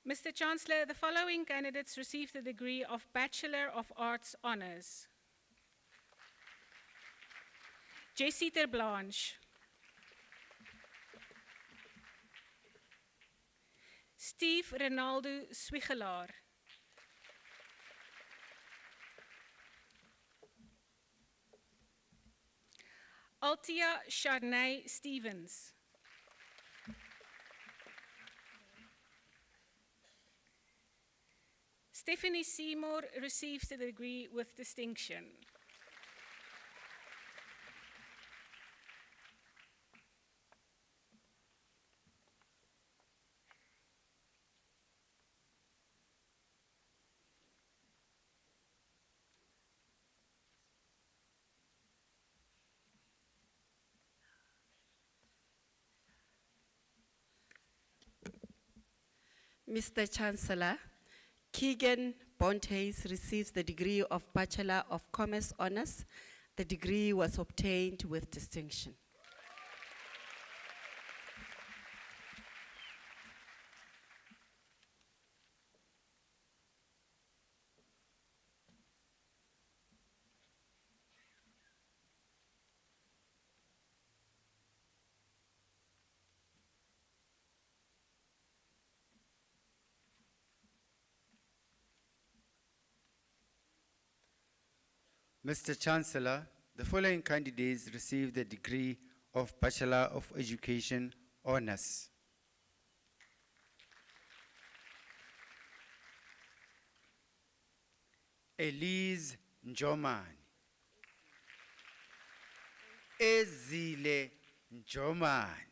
Mr. Chancellor, the following candidates received the degree of Bachelor of Arts Honours. Jessie Terblanche. Steve Ronaldo Swigelaar. Altia Sharnay Stevens. Stephanie Seymour receives the degree with distinction. Mr. Chancellor, Keegan Bontes receives the degree of Bachelor of Commerce Honours. The degree was obtained with distinction. Mr. Chancellor, the following candidates received the degree of Bachelor of Education Honours. Elise Njomani. Ezile Njomani.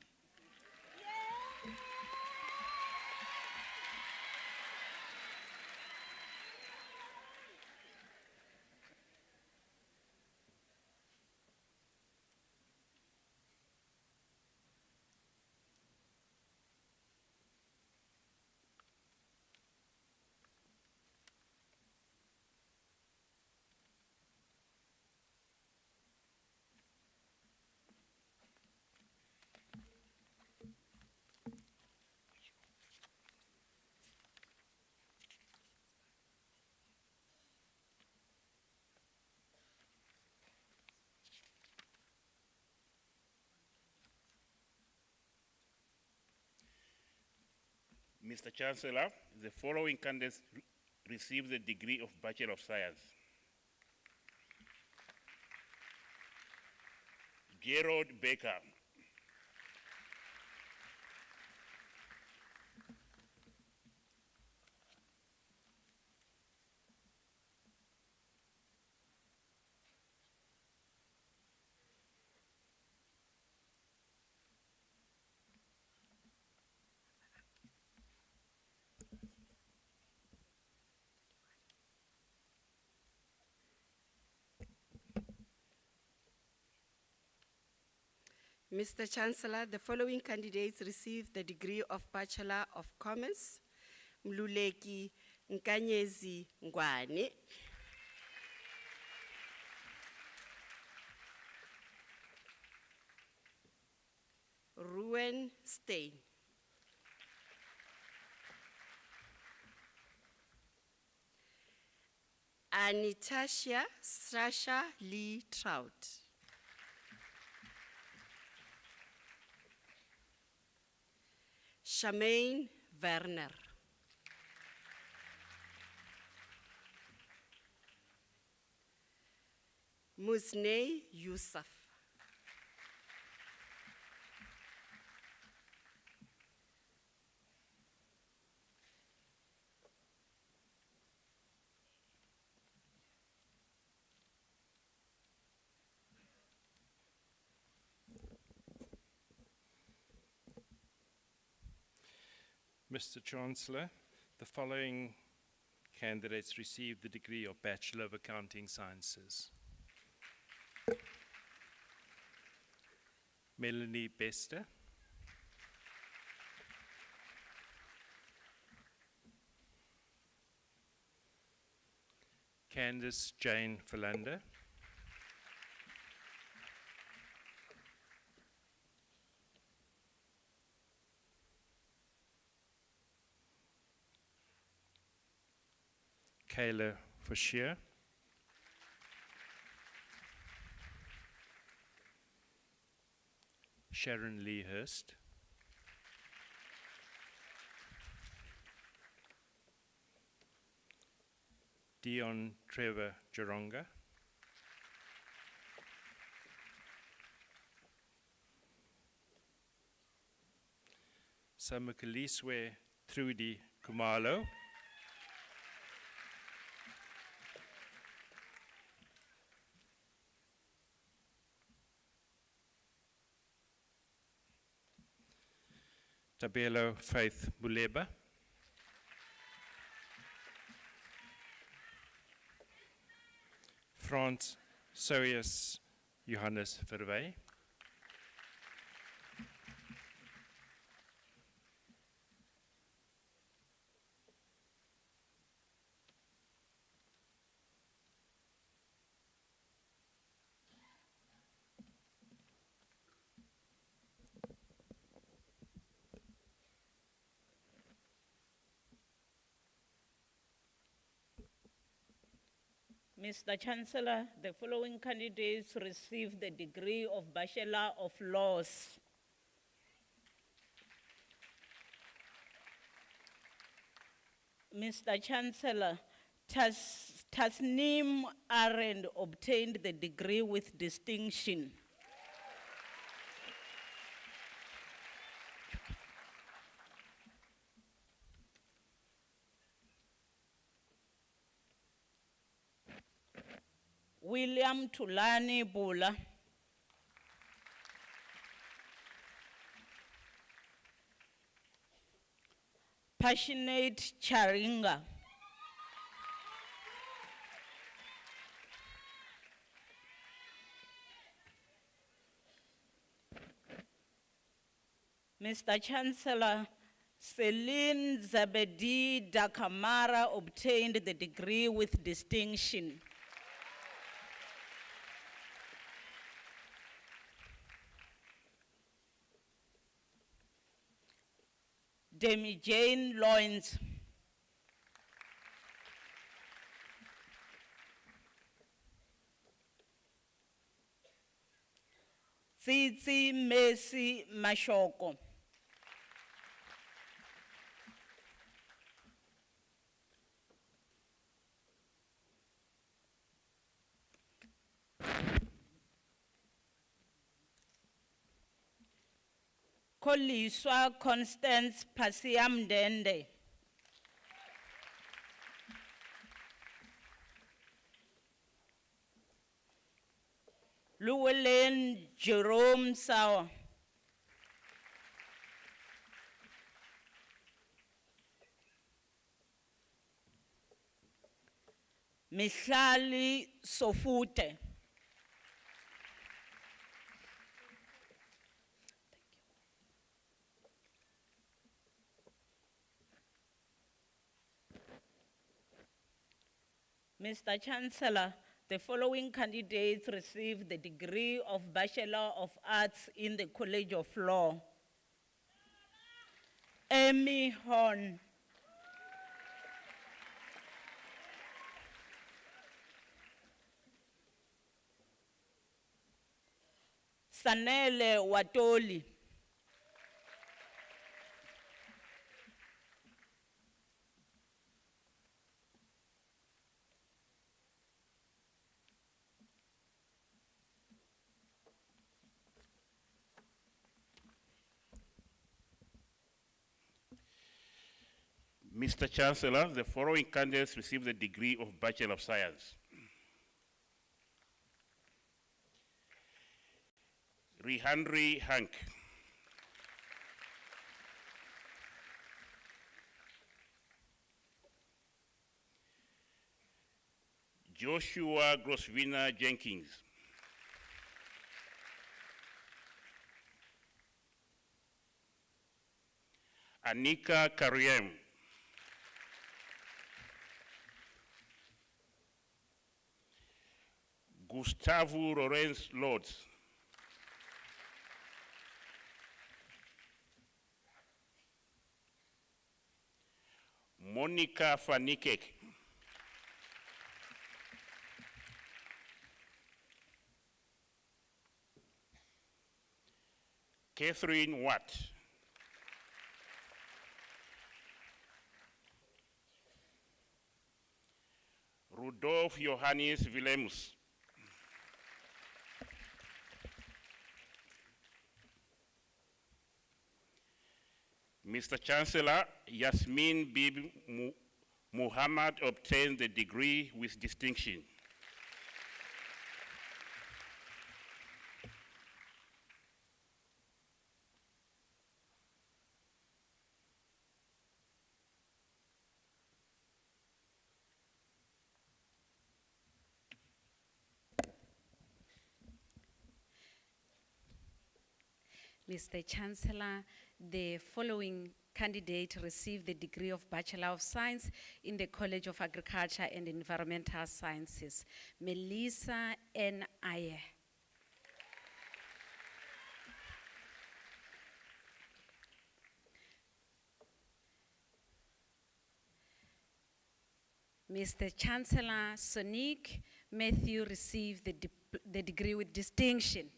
Mr. Chancellor, the following candidates received the degree of Bachelor of Science. Gerald Baker. Mr. Chancellor, the following candidates received the degree of Bachelor of Commerce. Mluleki Nkanyezi Ngwane. Ruben Stein. Anitasia Sasha Lee Trout. Charmaine Werner. Musney Yusuf. Mr. Chancellor, the following candidates received the degree of Bachelor of Accounting Sciences. Melanie Bester. Candice Jane Philander. Kayla Fashir. Sharon Lee Hurst. Dion Trevor Jaronga. Samukeliswe Trudy Kumalo. Tabelo Faith Buleba. Frans Soius Johannes Verwey. Mr. Chancellor, the following candidates received the degree of Bachelor of Laws. Mr. Chancellor, Tasneem Arend obtained the degree with distinction. William Tulani Bula. Passionate Charinga. Mr. Chancellor, Celine Zabedi Dakamara obtained the degree with distinction. Demi Jane Loins. Tsitsi Messi Mashoko. Koliswa Constance Pasiamdende. Llewellyn Jerome Sauer. Mihlali Sofute. Mr. Chancellor, the following candidates received the degree of Bachelor of Arts in the College of Law. Amy Horn. Sanele Watoli. Mr. Chancellor, the following candidates received the degree of Bachelor of Science. Rihandri Hank. Joshua Grosvina Jenkins. Anika Kariem. Gustavo Lorenz Lords. Monica Fanikek. Catherine Watt. Rudolf Johannes Willems. Mr. Chancellor, Yasmin Bib Muhammad obtained the degree with distinction. Mr. Chancellor, the following candidate received the degree of Bachelor of Science in the College of Agriculture and Environmental Sciences. Melissa N. Aye. Mr. Chancellor, Sonique Matthew received the degree with distinction.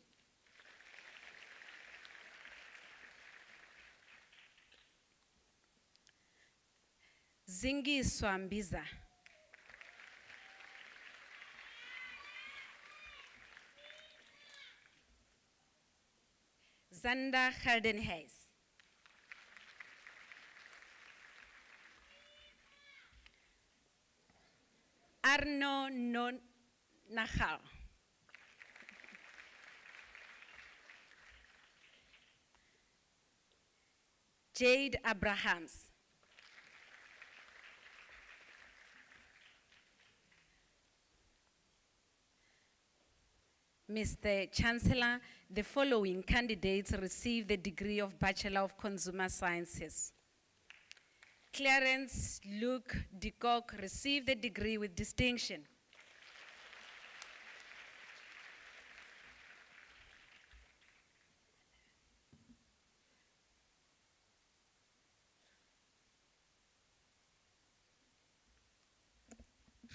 Zingi Swambiza. Zanda Geldenhuis. Arno Non Nahal. Jade Abrahams. Mr. Chancellor, the following candidates received the degree of Bachelor of Consumer Sciences. Clarence Luke DeCock received the degree with distinction.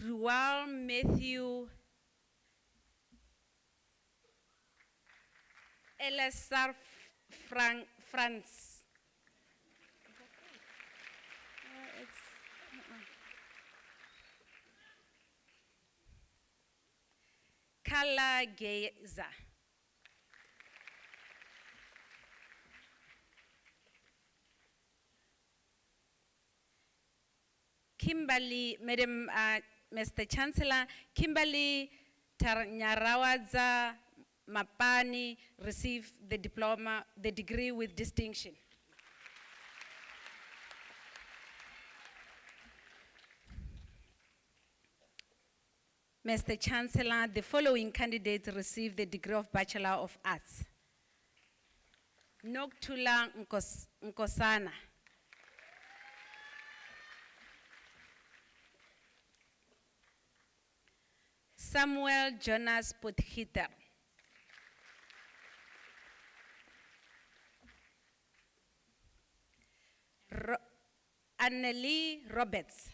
Rual Matthew Elazar France. Kala Geza. Kimberly, Madam, Mr. Chancellor, Kimberly Tarnyarawadza Mapani received the diploma, the degree with distinction. Mr. Chancellor, the following candidates received the degree of Bachelor of Arts. Noktula Nkosana. Samuel Jonas Potgieter. Annelie Roberts.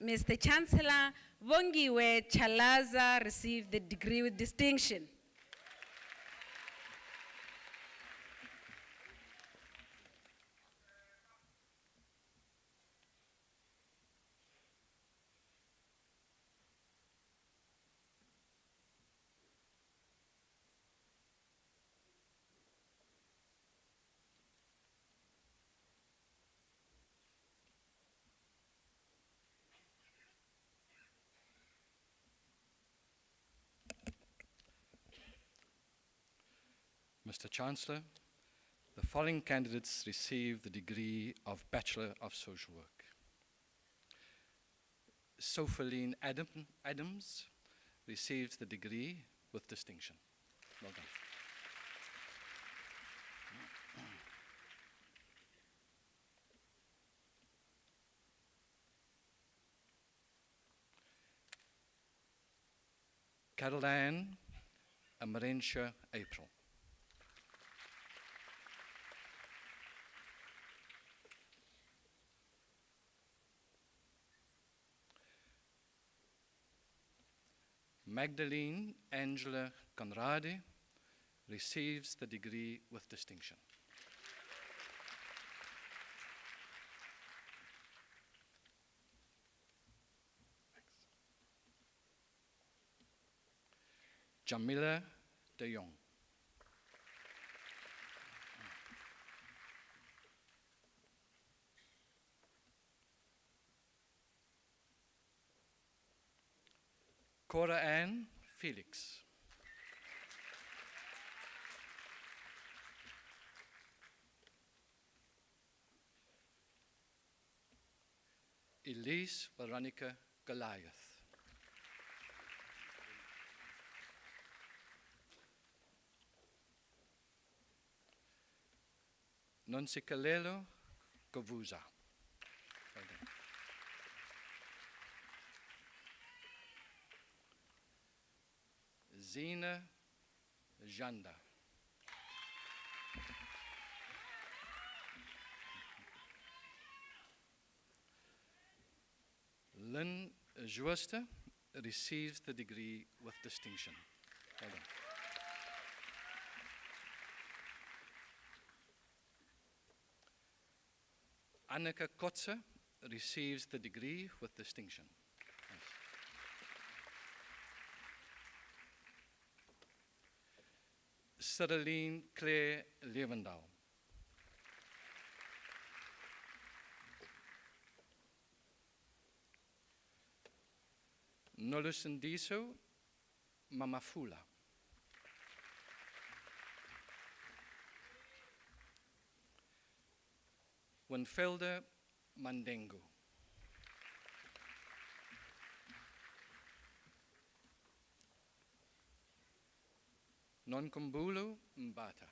Mr. Chancellor, Bongiwe Chalaza received the degree with distinction. Mr. Chancellor, the following candidates received the degree of Bachelor of Social Work. Sophaline Adams receives the degree with distinction. Well done. Caroline Amarentia April. Magdalene Angela Conradi receives the degree with distinction. Jamila de Jong. Cora Ann Felix. Elise Veronica Goliath. Nonsikalelo Kovuza. Zina Janda. Lynn Joester receives the degree with distinction. Well done. Annika Kotze receives the degree with distinction. Nice. Cyrillene Claire Levendal. Nolusendiso Mamafula. Winfelder Mandengo. Nonkumbulu Mbata.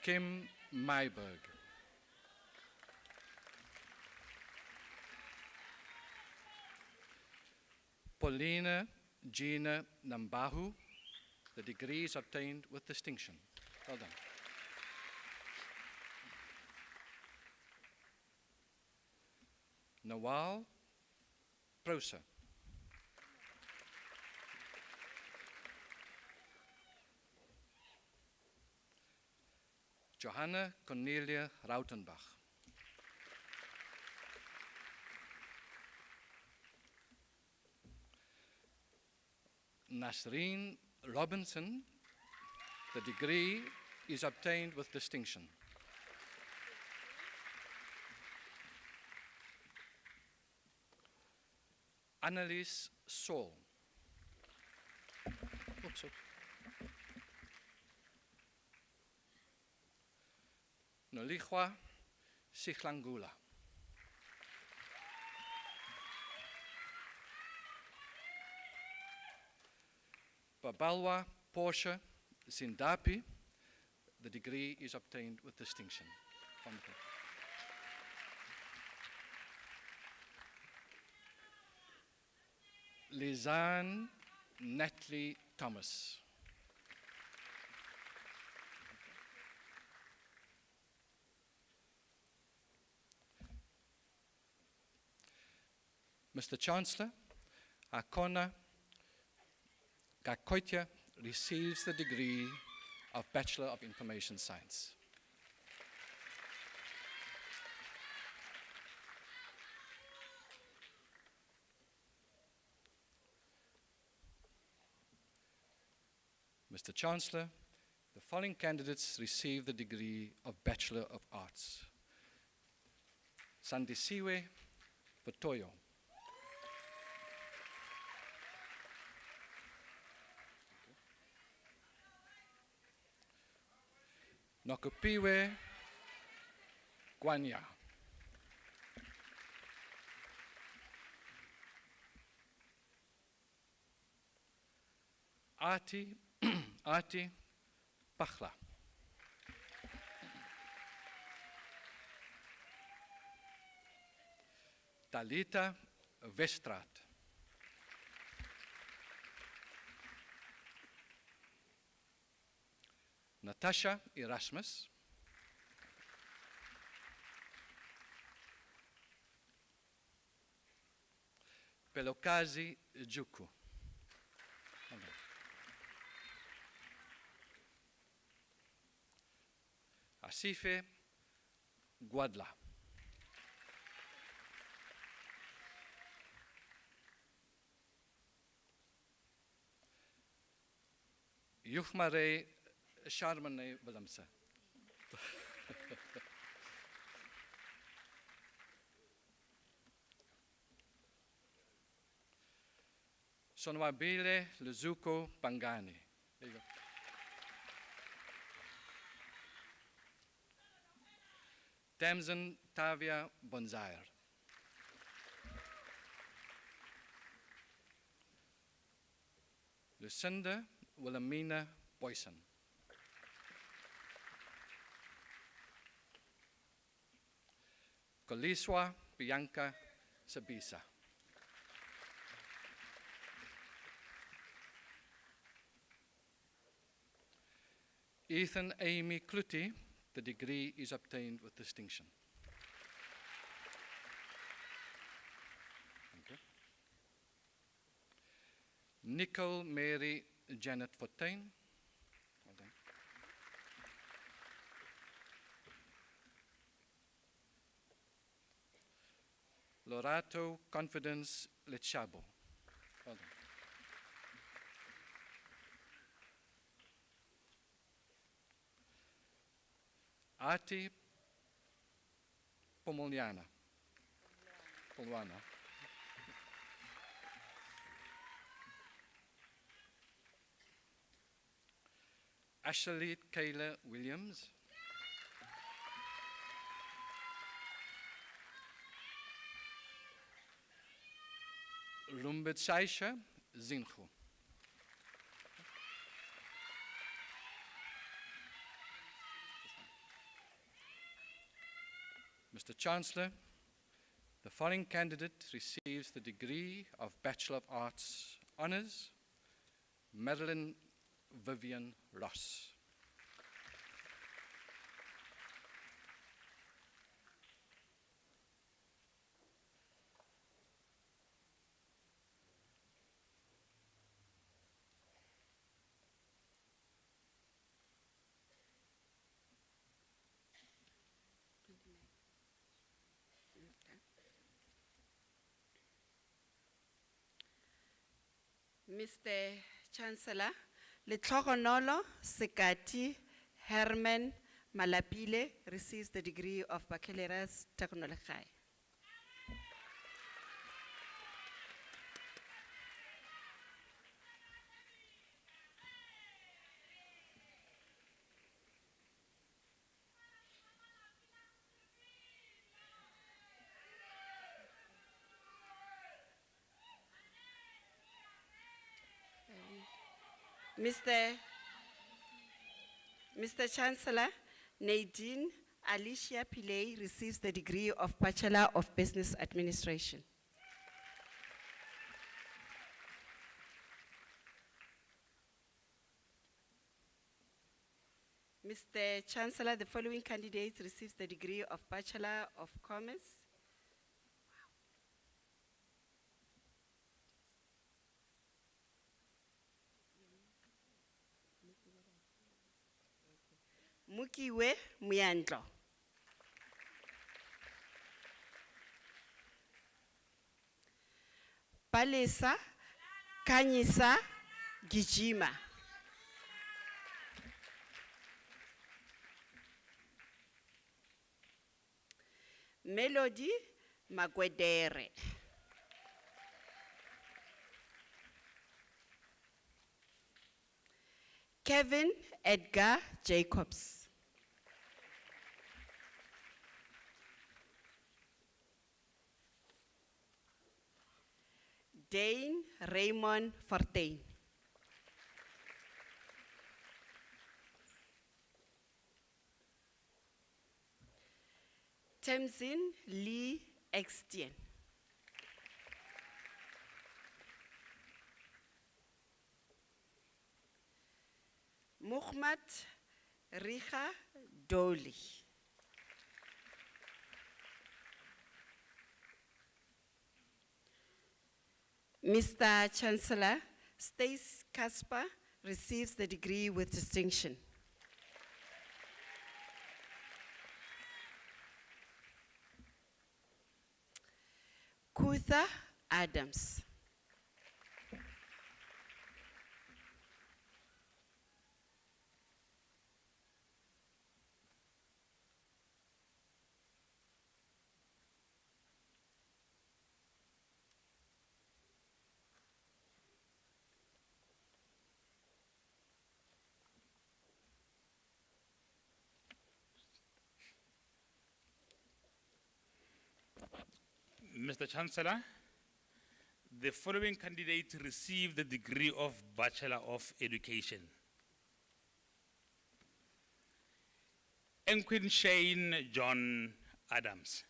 Kim Mayberg. Paulina Gina Nambahu. The degree is obtained with distinction. Well done. Nawal Prosa. Johanna Cornelia Rautenbach. Nasreen Robinson. The degree is obtained with distinction. Annalise Saul. Oh. That's it. Nolichwa Sihlangula. Babalwa Porsche Sindapi. The degree is obtained with distinction. Wonderful. Lizanne Natalie Thomas. Mr. Chancellor, Akona Gakoitya receives the degree of Bachelor of Information Science. Mr. Chancellor, the following candidates receive the degree of Bachelor of Arts. Sandisiwe Vatoyo. Nokupiwe Gwanya. Ati Pachla. Talita Westrat. Natasha Erasmus. Pelokazi Juku. Asife Guadla. Yuchmare Sharmane Willemse. Sonwabile Luzuko Pangani. There you go. Tamsin Tavia Bonzair. Lucinda Wilhelmina Boyson. Koliswa Bianca Sabisa. Ethan Amy Clutie, the degree is obtained with distinction. Thank you. Nicole Mary Janet Fontaine. Well done. Lorato Confidence Lechabo. Well done. Ati Pomoliana. Polwana. Ashley Kayla Williams. Rumbet Saisha Zinchu. Mr. Chancellor, the following candidate receives the degree of Bachelor of Arts Honours, Madeline Vivian Ross. Mr. Chancellor, Letlhogonolo Sekati Herman Malapile receives the degree of Baccalaureus Technology. Mr. Chancellor, Nadine Alicia Pillay receives the degree of Bachelor of Business Administration. Mr. Chancellor, the following candidates receives the degree of Bachelor of Commerce. Mukiwe Muyandlo. Palesa Kanyisa Gijima. Melody Magwedere. Kevin Edgar Jacobs. Dane Raymond Fortain. Temzin Lee Extien. Muhammad Riha Doli. Mr. Chancellor, Stace Casper receives the degree with distinction. Kutha Adams. Mr. Chancellor, the following candidates received the degree of Bachelor of Education. Enquin Shane John Adams.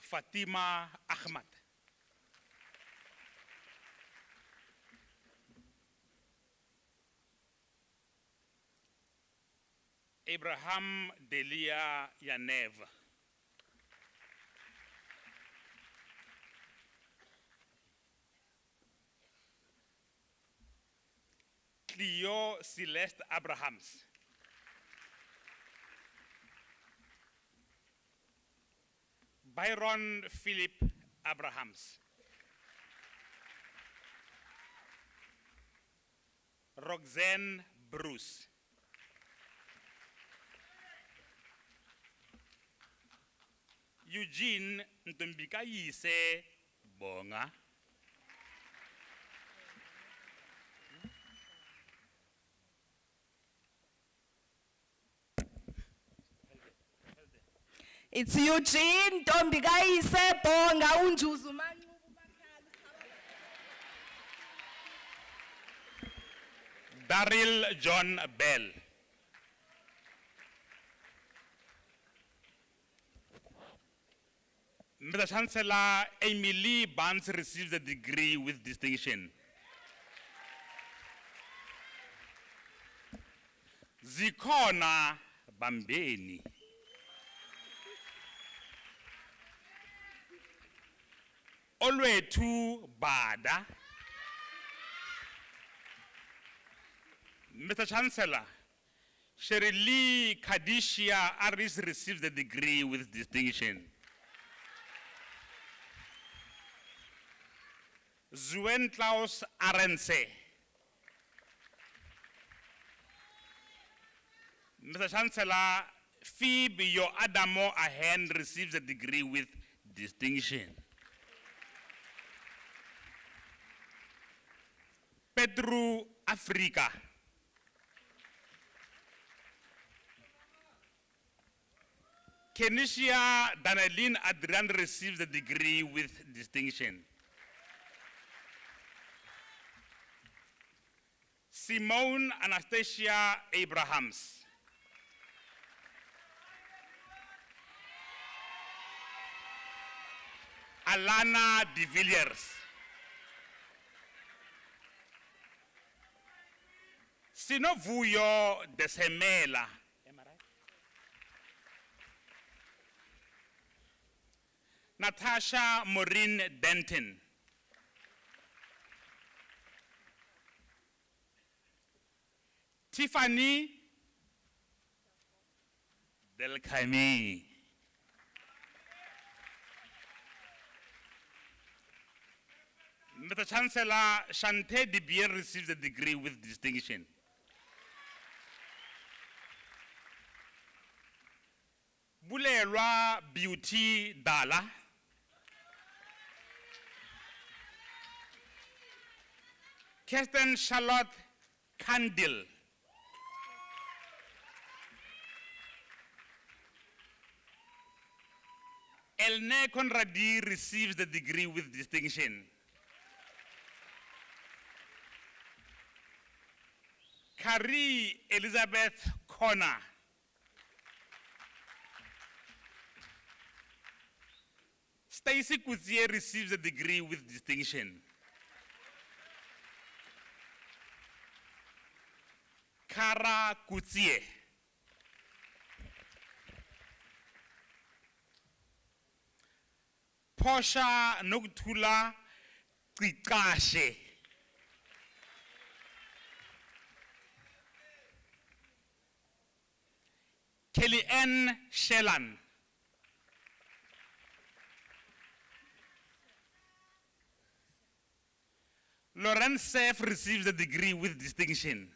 Fatima Ahmad. Abraham Delia Yanev. Cleo Celeste Abrahams. Byron Philip Abrahams. Roxanne Bruce. Eugene Ntombikayise Bonga. It's Eugene Ntombikayise Bonga Unjuzu Manqubu Daryl John Bell. Mr. Chancellor, Emily Barnes receives the degree with distinction. Zikhona Bambeni. Olwethu Bada. Mr. Chancellor, Shirley Kadishia Aris receives the degree with distinction. Zuen Klaus Arense. Mr. Chancellor, Phoebe Yo Adamo Ahen receives a degree with distinction. Pedro Africa. Kenisha Danelin Adrian receives the degree with distinction. Simone Anastasia Abrahams. Alana de Villiers. Sinovuyo Desemela. Natasha Maureen Denton. Tiffany Del Caimi. Mr. Chancellor, Chante de Bier receives a degree with distinction. Bulelwa Beauty Dala. Kirsten Charlotte Candil. Elne Conradi receives the degree with distinction. Carrie Elizabeth Connor. Stacy Kuzier receives a degree with distinction. Kara Kuzier. Portia Nogtula Tikashe. Kelly Ann Shellan. Lawrence Seff receives a degree with distinction.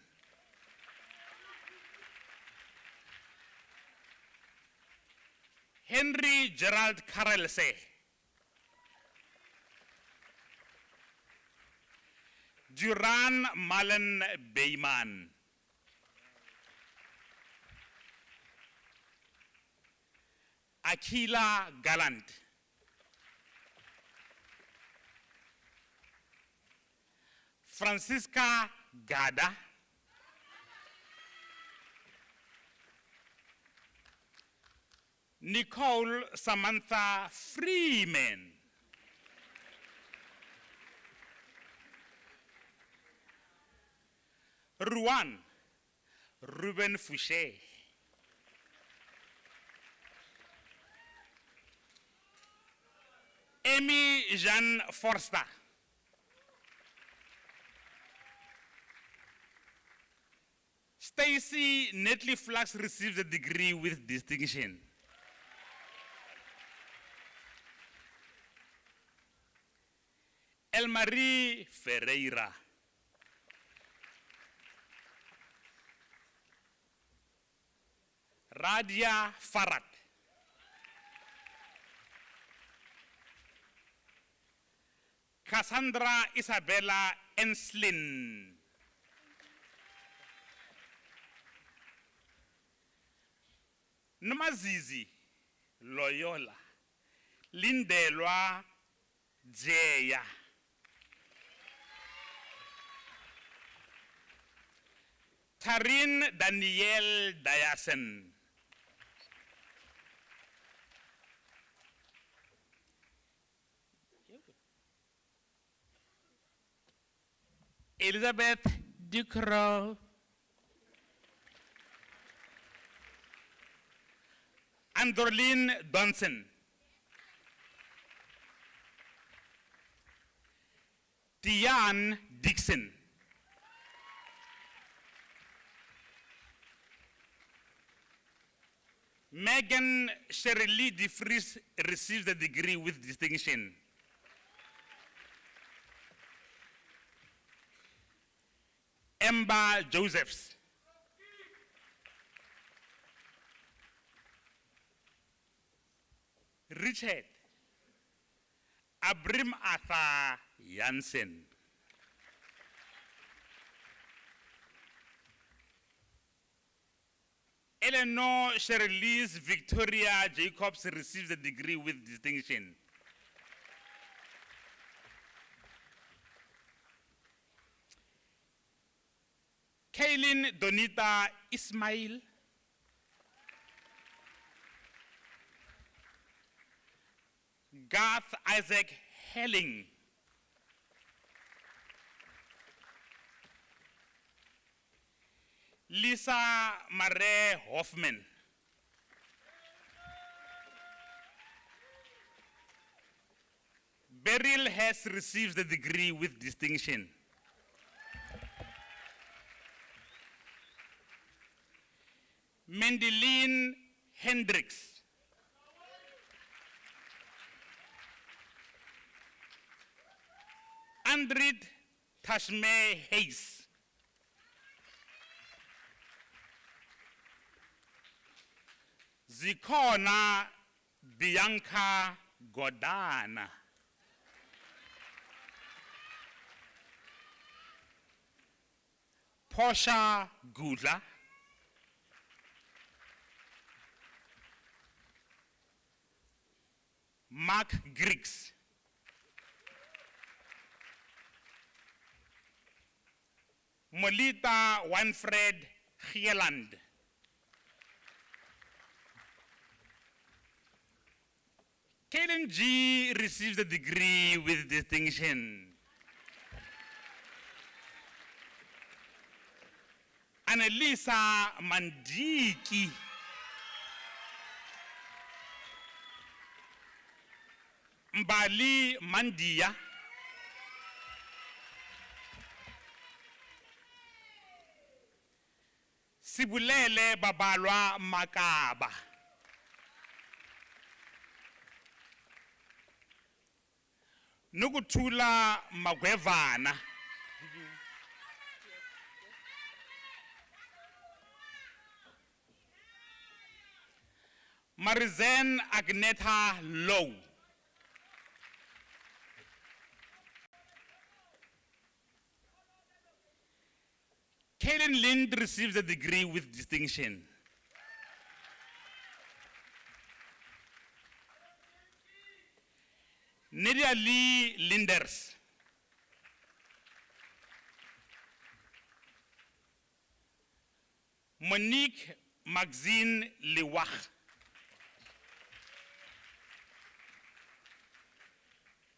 Henry Gerald Karelse. Duran Malen Beyman. Akila Gallant. Francisca Gada. Nicole Samantha Freeman. Ruan Ruben Fouché. Amy Jeanne Forster. Stacy Netley Flax receives a degree with distinction. Elmarie Ferreira. Radia Farad. Cassandra Isabella Enslin. Nomazizi Loyola. Lindelwa Jeya. Tarin Daniel Dayasen. Elizabeth Ducro. Andorlene Donson. Diane Dixon. Megan Shirley DeFries receives the degree with distinction. Ember Josephs. Richard Abrim Arthur Jansen. Eleanor Sherelise Victoria Jacobs receives the degree with distinction. Kaylin Donita Ismail. Garth Isaac Helling. Lisa Marie Hoffman. Beryl Hess receives the degree with distinction. Mendeline Hendricks. Andrid Tashme Hayes. Zikhona Bianca Godana. Portia Gudla. Mark Griggs. Molita Winfred Gieland. Kaden G receives the degree with distinction. Annalisa Mandiki. Mbali Mandia. Sibulele Babalwa Makaba. Nukuthula Magwevana. Marizen Agneta Low. Kaylin Lind receives a degree with distinction. Nadia Lee Linders. Monique Maxine Lewach.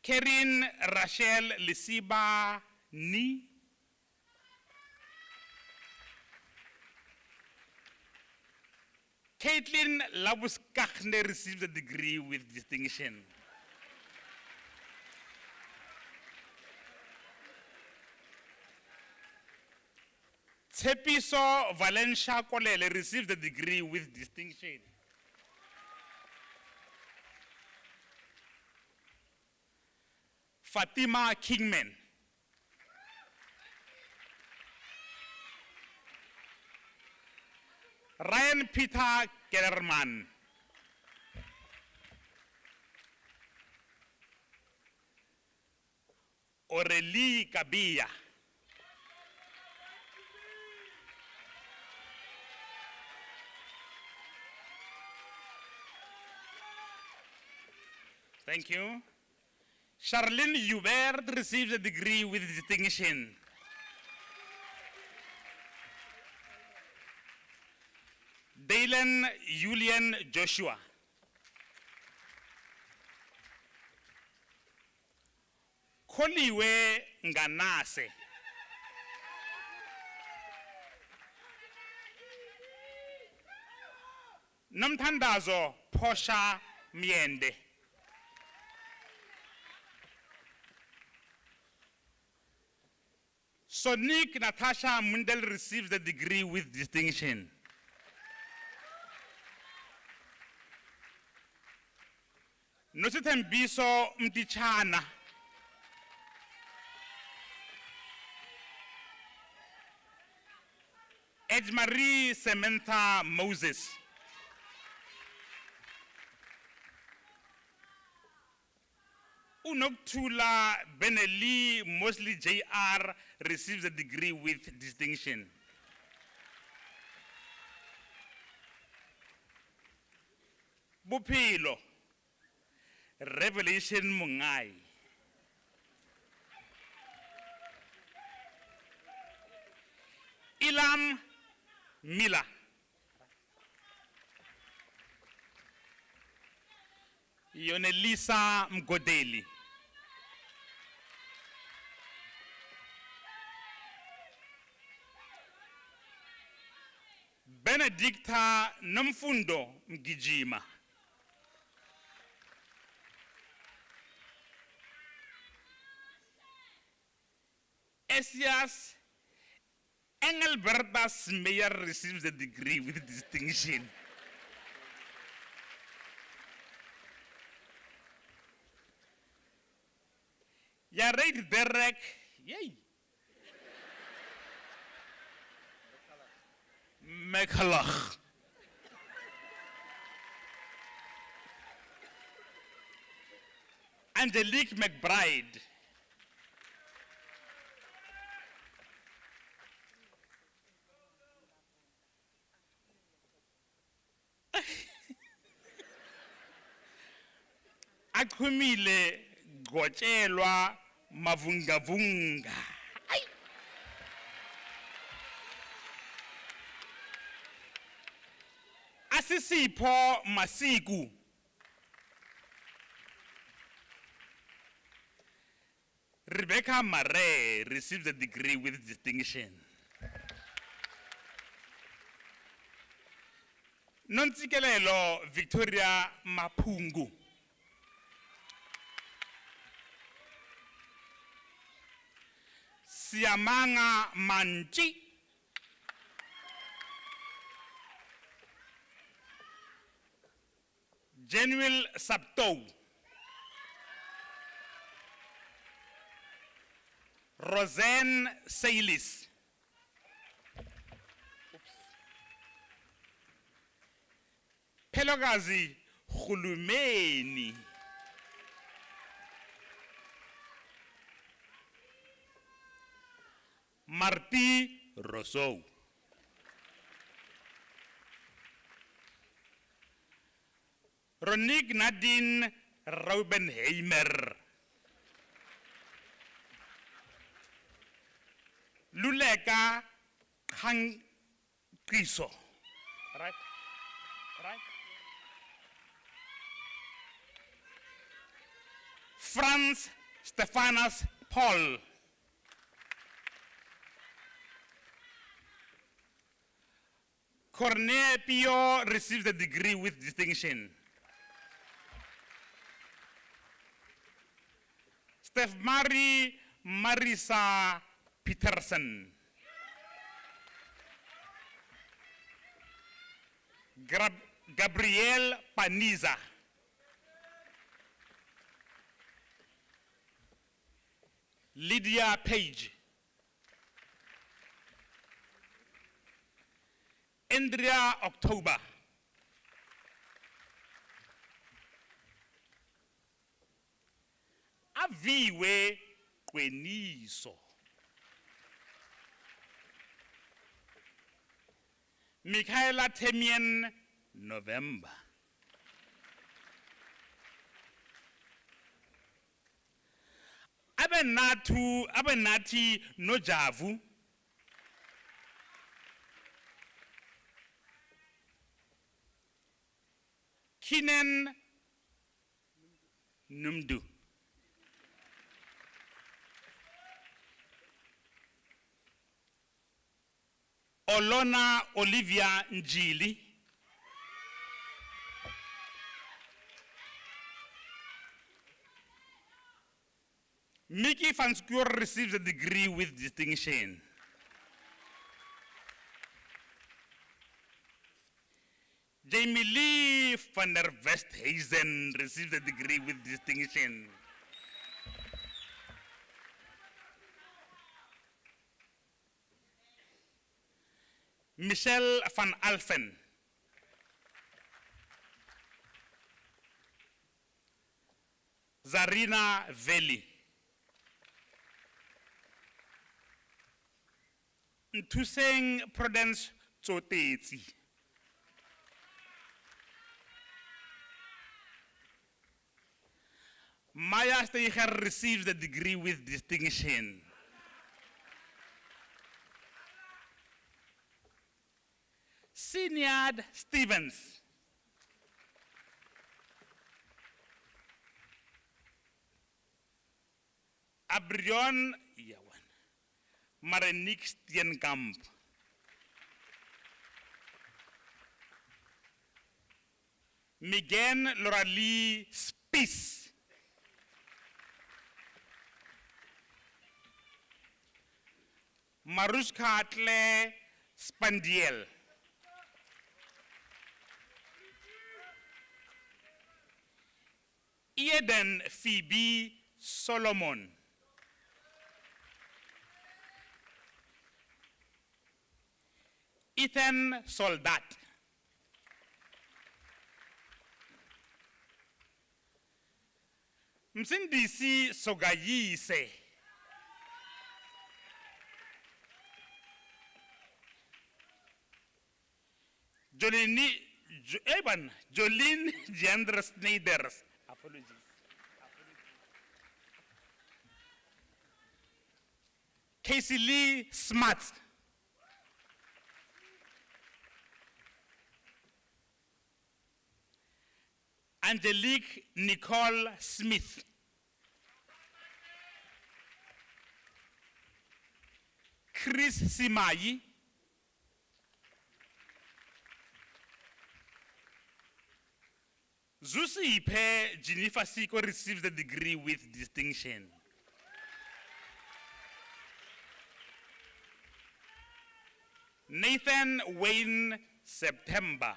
Kerin Rachel Lisiba Ni. Caitlin Labuskachne receives a degree with distinction. Tepiso Valencia Kolele received the degree with distinction. Fatima Kingman. Ryan Peter Kellerman. Aurélie Kabia. Thank you. Charlene Hubert receives a degree with distinction. Dalen Julian Joshua. Koliwe Nganase. Namthandazo Portia Miende. Sonique Natasha Mundel receives the degree with distinction. Nosithembiso Mtichana. Edmarie Samantha Moses. Unoktula Beneli Mosley JR receives a degree with distinction. Bupilo, Revelation Mungai. Ilam Mila. Yonelisa Mgodeli. Benedicta Namfundo Mgijima. Esias Engelbertas Meyer receives a degree with distinction. Yared Derek, yay. Mekalach. Angelique McBride. Akumile Gochelwa Mavungavunga. Asisipo Masiku. Rebecca Mare receives a degree with distinction. Nontsikelelo Victoria Mapungu. Siamanga Manchi. Genuil Sapto. Roseanne Saylis. Pelogazi Khulumeni. Marti Rousseau. Ronique Nadine Raubenheimer. Luleka Khankiso. Right? Right? Franz Stephanus Paul. Corne Pio receives a degree with distinction. Steph Marie Marisa Peterson. Gabrielle Paniza. Lydia Page. Andrea October. Aviwe Kweniso. Michaela Temien November. Abenati Nojavu. Kinen Numdu. Olona Olivia Njili. Mickey Van Schuur receives a degree with distinction. Jamie Lee van der Westhuizen receives a degree with distinction. Michelle van Alphen. Zarina Veli. Ntuseng Prudence Tsotetsi. Maya Steiger receives the degree with distinction. Sinyad Stevens. Abrion Marenik Steenkamp. Miguel Lorali Spies. Marushka Atle Spandiel. Eden Phoebe Solomon. Ethan Soldat. Msindisi Sogayise. Jolene Gender Snyders. Apologies. Casey Lee Smart. Angelique Nicole Smith. Chris Simai. Zusi Ipe Jennifer Siko receives the degree with distinction. Nathan Wayne September.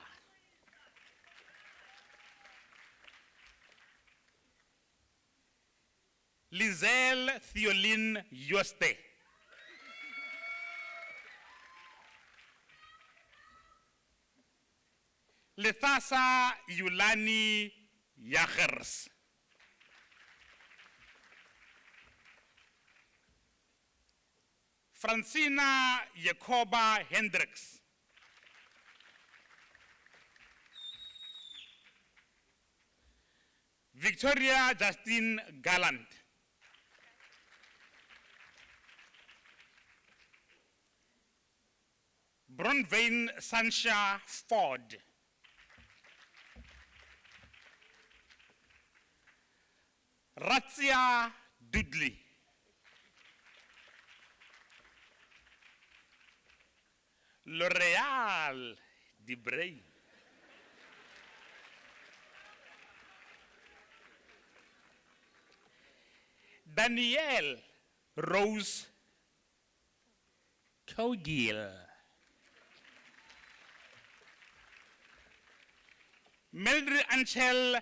Lizelle Theoline Yoste. Lethasa Yulani Yachers. Francina Jacoba Hendricks. Victoria Justine Gallant. Bronvane Sansha Ford. Razzia Dudley. L'Oreal Debray. Danielle Rose Cogill. Mildred Anchel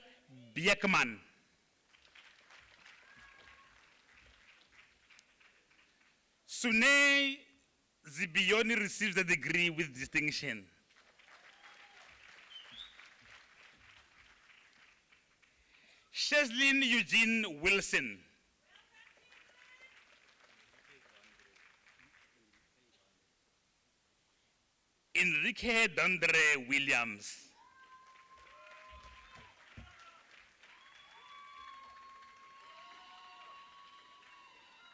Bieckman. Sune Zibioni receives the degree with distinction. Cheslin Eugene Wilson. Enrique Dondre Williams.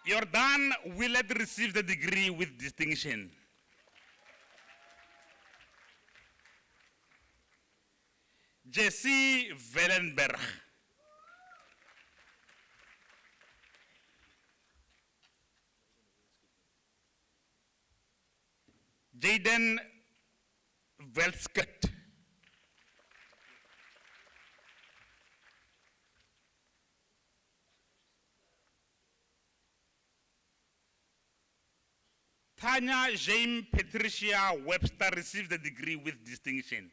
Jordan Willett receives the degree with distinction. Jesse Wellenberg. Jaden Velskut. Tanya James Patricia Webster receives the degree with distinction.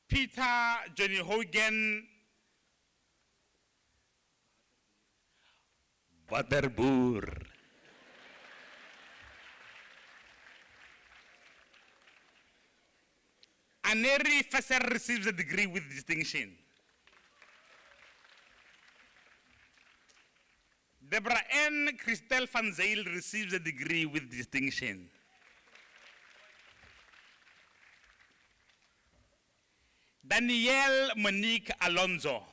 Peter Johnny Hogan Waterboer. Aneri Fesser receives the degree with distinction. Deborah N. Christelle van Zyl receives a degree with distinction. Danielle Monique Alonso.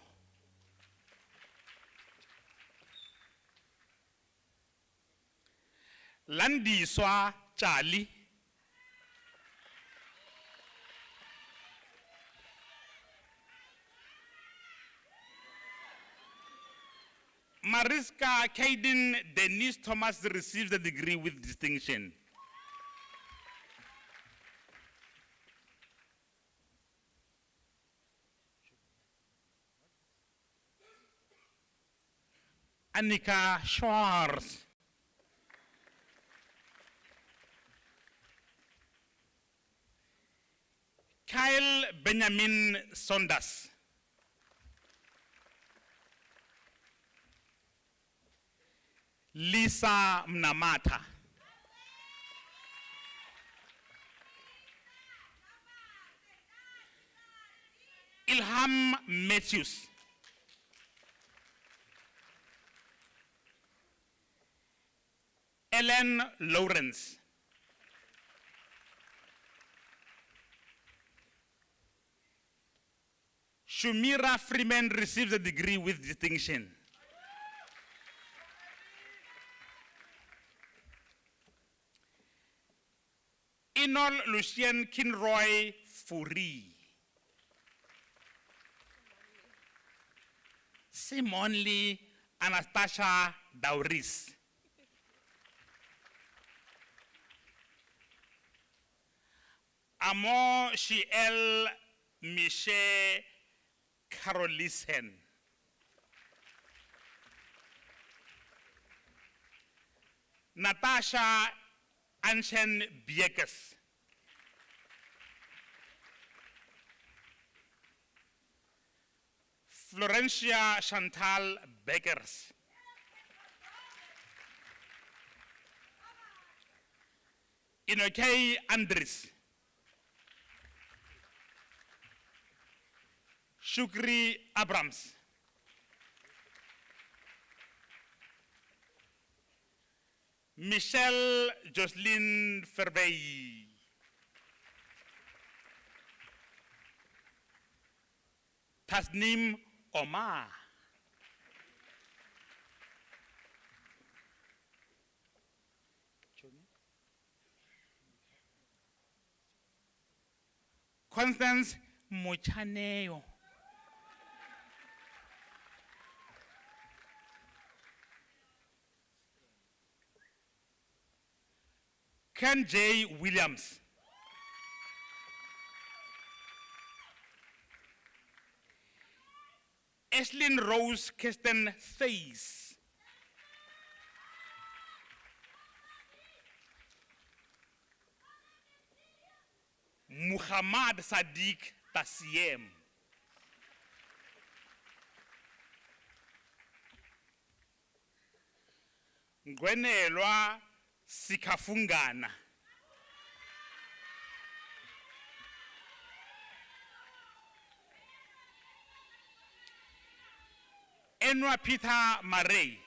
Landiswa Charlie. Mariska Kaiden Denise Thomas receives the degree with distinction. Annika Schwartz. Kyle Benjamin Saunders. Lisa Mnamata. Ilham Matthews. Ellen Lawrence. Shumira Freeman receives a degree with distinction. Inol Lucien Kinroy Furi. Simonli Anastasia Dauris. Amo Shiel Michel Carolisen. Natasha Anchen Biekes. Florencia Chantal Beckers. Inoke Andres. Shukri Abrams. Michelle Jocelyn Fervey. Tasnim Omar. Constance Mochaneo. Ken J. Williams. Eslyn Rose Kirsten Faith. Muhammad Sadiq Tasiem. Ngwenelwa Sikafungana. Enwa Peter Maray.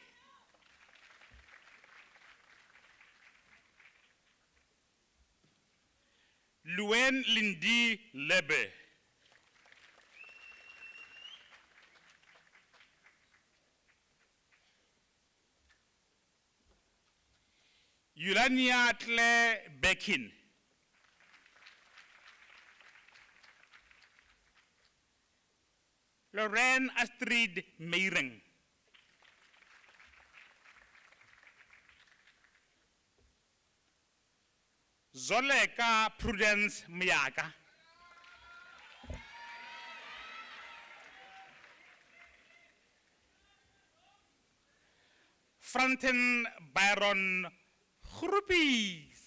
Luen Lindy Lebe. Yulania Tle Bekin. Lorraine Astrid Meiring. Zoleka Prudence Miaka. Franton Byron Groepies.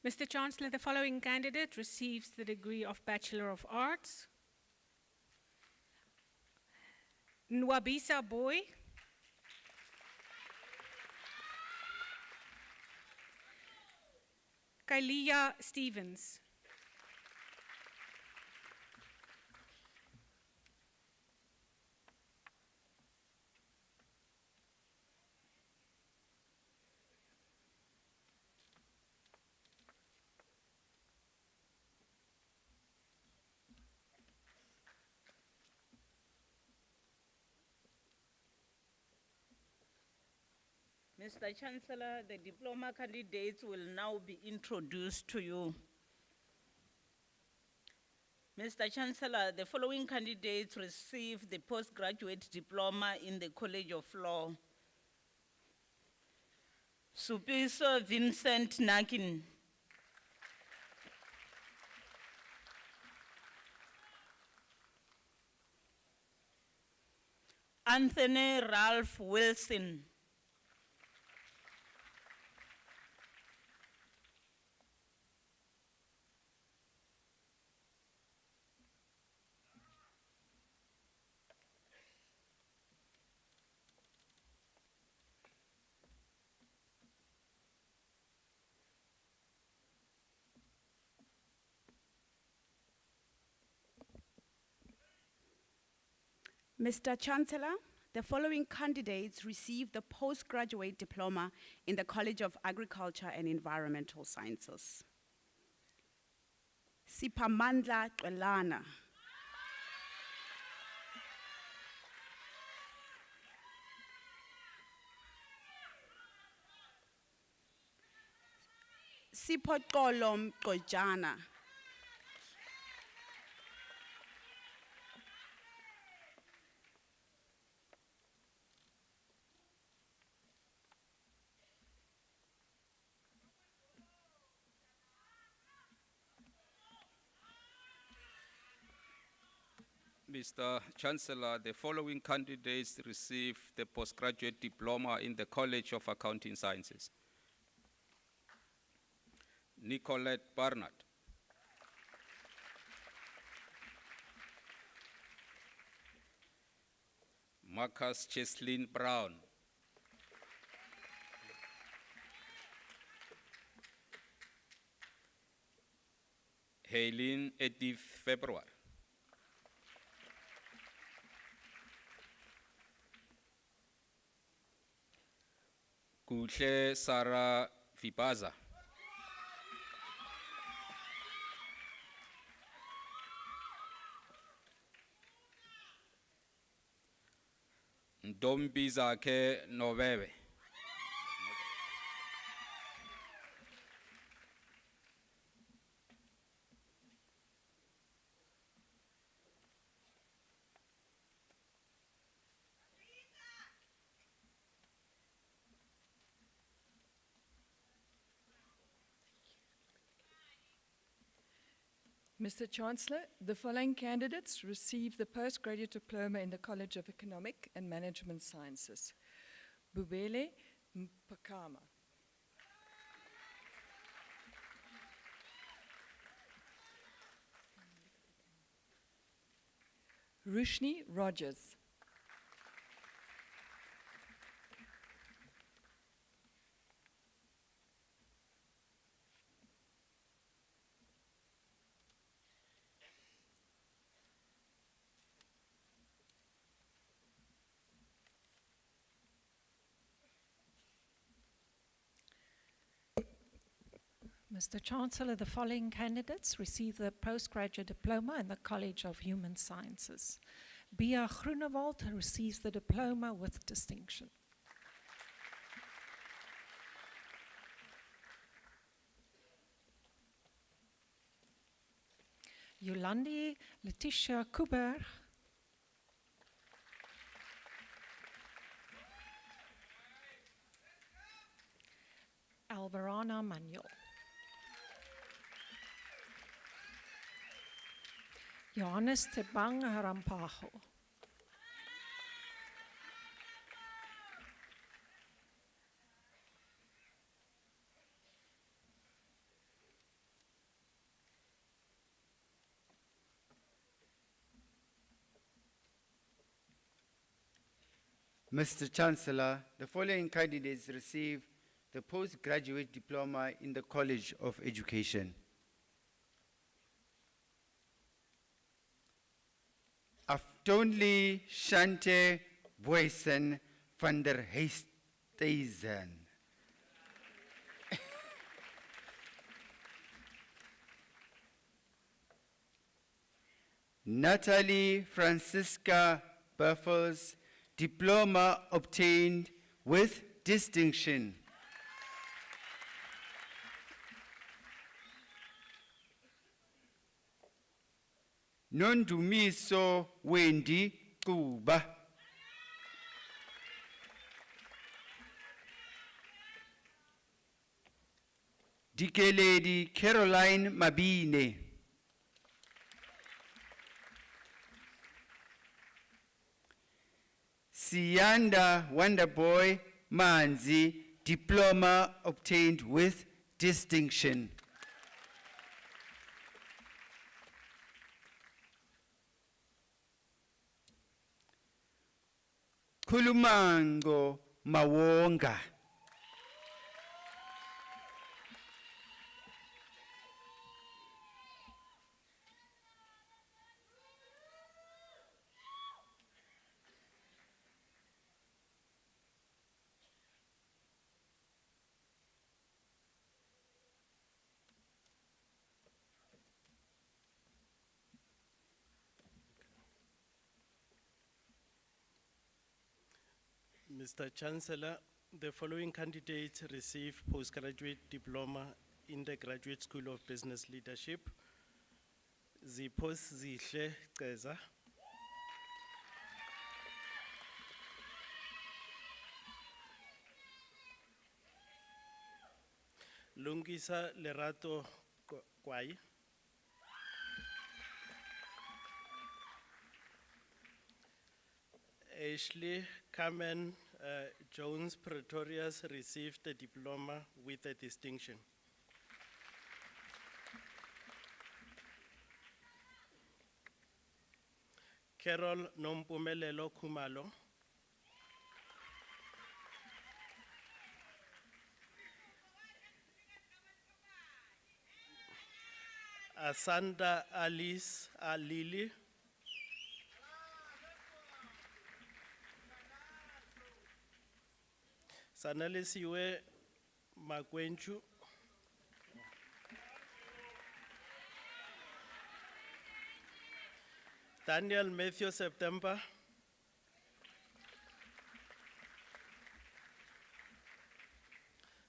Mr. Chancellor, the following candidate receives the degree of Bachelor of Arts. Nwabisa Boy. Kailia Stevens. Mr. Chancellor, the diploma candidates will now be introduced to you. Mr. Chancellor, the following candidates receive the postgraduate diploma in the College of Law. Supiso Vincent Nakin. Anthony Ralph Wilson. Mr. Chancellor, the following candidates received the postgraduate diploma in the College of Agriculture and Environmental Sciences. Sipamandla Qwelana. Siphoqolo Mqojana. Mr. Chancellor, the following candidates receive the postgraduate diploma in the College of Accounting Sciences. Nicolette Barnard. Marcus Cheslin Brown. Helene Edith February. Kuhle Sarah Vipaza. Ntombi zakhe Novebe. Mr. Chancellor, the following candidates received the postgraduate diploma in the College of Economic and Management Sciences. Bubele Mpakama. Rushni Rogers. Mr. Chancellor, the following candidates receive the postgraduate diploma in the College of Human Sciences. Bia Groenewald receives the diploma with distinction. Yolandi Letitia Kuberg. Alvarana Manuel. Johannes Tebang Rampaho. Mr. Chancellor, the following candidates receive the postgraduate diploma in the College of Education. Aftonli Shante Boysen van der Heesthuizen. Natalie Francisca Buffels, diploma obtained with distinction. Nondumiso Wendy Kuba. Dikeledi Caroline Mabine. Siyanda Wonderboy Manzi, diploma obtained with distinction. Kulumango Mawonga. Mr. Chancellor, the following candidates receive postgraduate diploma in the Graduate School of Business Leadership. Zipos Zihle Ceza. Lungisa Lerato Kwai. Ashley Carmen Jones Pretorius received the diploma with a distinction. Carol Nompumelelo Kumalo. Asanda Alice Alili. Sanalisiwe Magwenchu. Daniel Matthew September.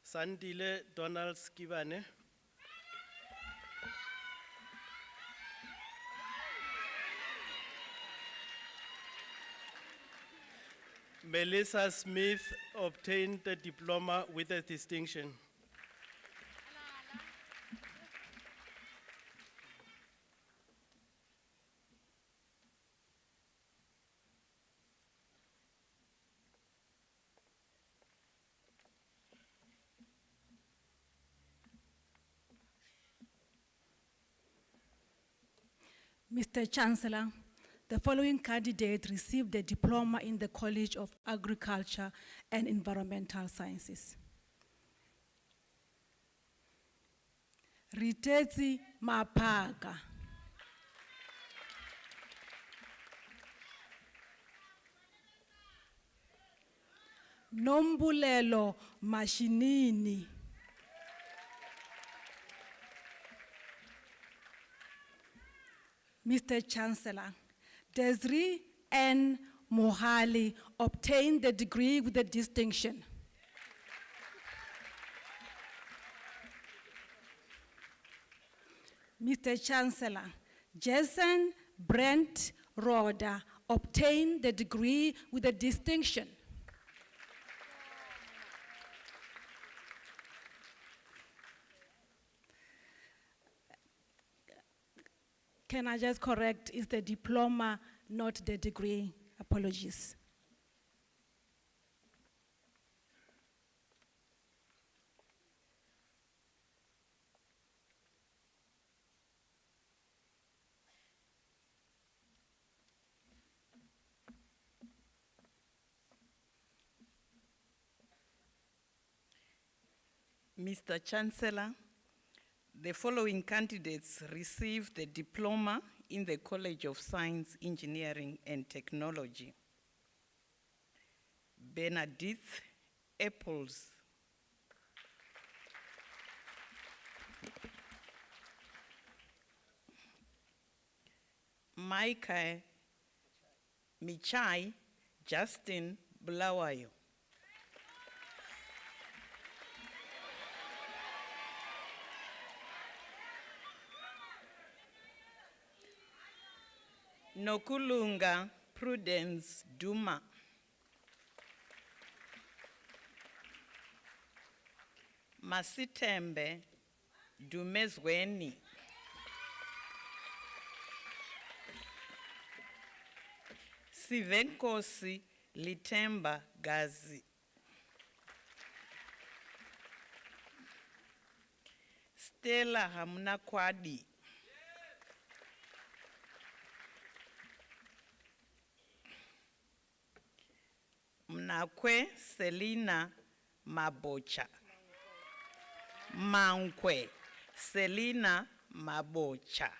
Sandile Donald Skibane. Melissa Smith obtained the diploma with a distinction. Mr. Chancellor, the following candidate received a diploma in the College of Agriculture and Environmental Sciences. Ritezi Mapaga. Nombulelo Mashinini. Mr. Chancellor, Desiree N. Mohali obtained the degree with a distinction. Mr. Chancellor, Jason Brent Roda obtained the degree with a distinction. Can I just correct, it's the diploma, not the degree? Apologies. Mr. Chancellor, the following candidates received the diploma in the College of Science, Engineering and Technology. Benedict Apples. Micah Michai Justin Bulawayo. Nokulunga Prudence Duma. Masitembe Dumezweni. Sivenkosi Litemba Gazi. Stella Hamnakwadi. Mnakwe Selina Mabocha. Mankwe Selina Mabocha.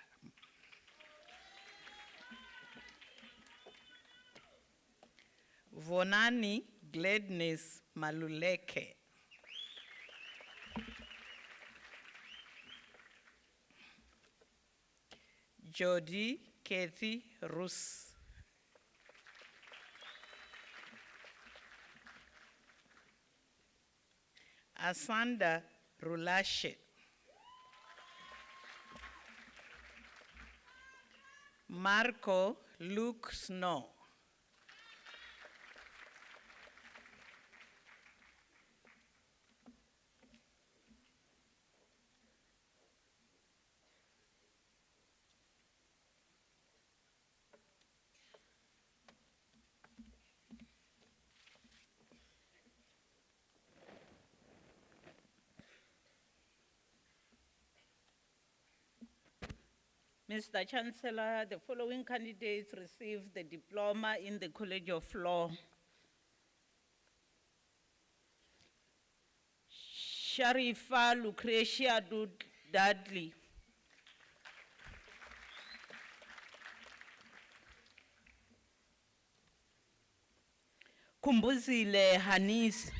Vonani Gladness Maluleke. Jody Kathy Rus. Asanda Rulashe. Marco Luke Snow. Mr. Chancellor, the following candidates received the diploma in the College of Law. Sharifa Lucretia Dudley. Kumbuzile Hanis.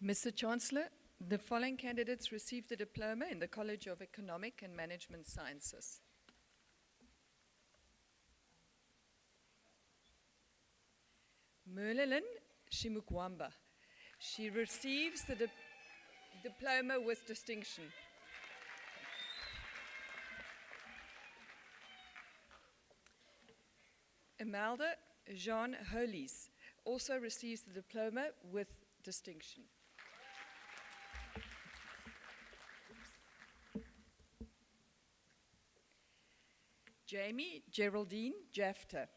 Mr. Chancellor, the following candidates received the diploma in the College of Economic and Management Sciences. Merlin Shimukwamba. She receives the diploma with distinction. Imelda Jean Holies also receives the diploma with distinction. Jamie Geraldine Jafta.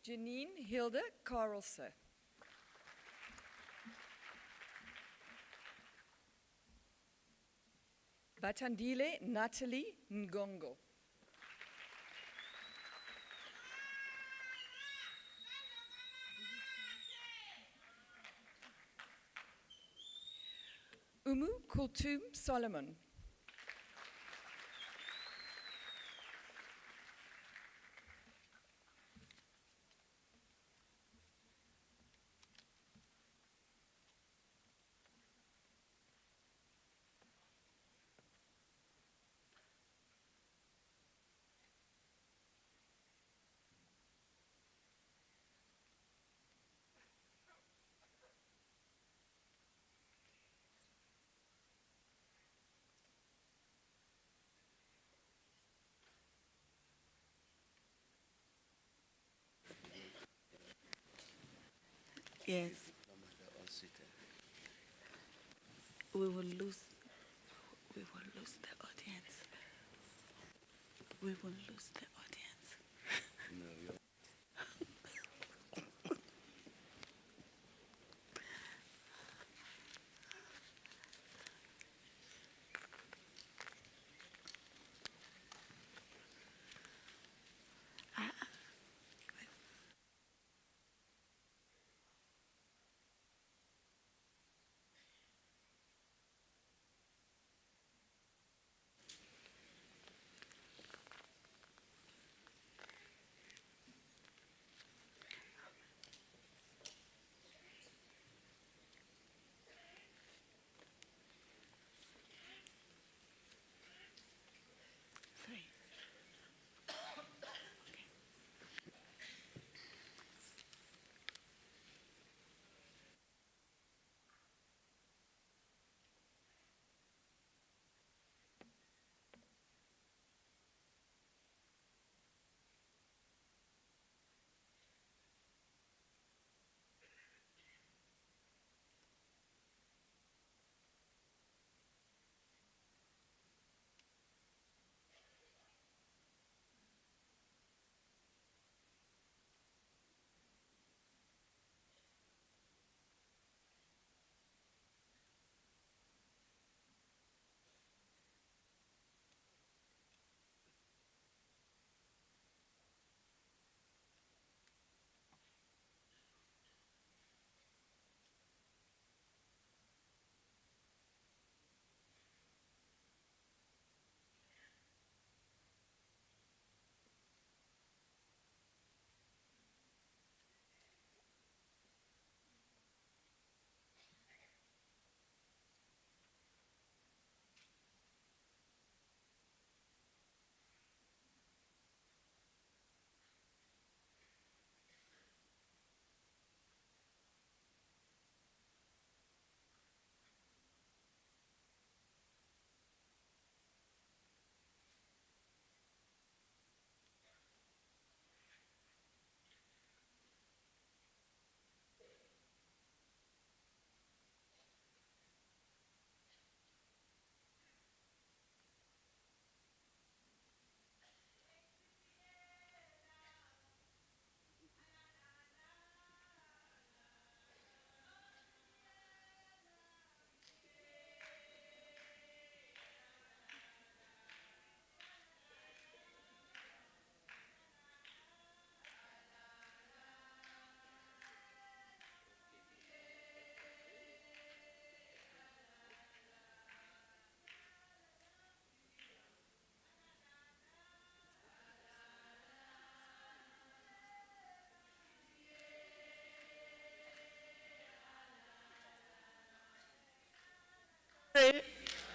Janine Hilda Carlse. Batandile Natalie Ngongo. Umu Kultum Solomon. Yes. We will lose the audience. we will lose the audience.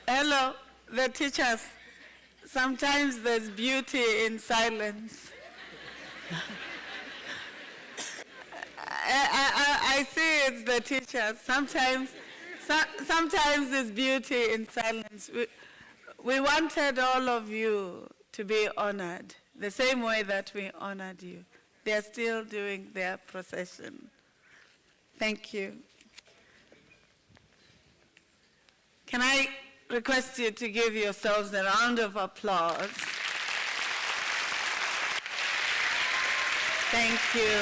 Hello, the teachers. Sometimes there's beauty in silence. I see it's the teachers. Sometimes there's beauty in silence. We wanted all of you to be honored the same way that we honored you. They're still doing their procession. Thank you. Can I request you to give yourselves a round of applause? Thank you.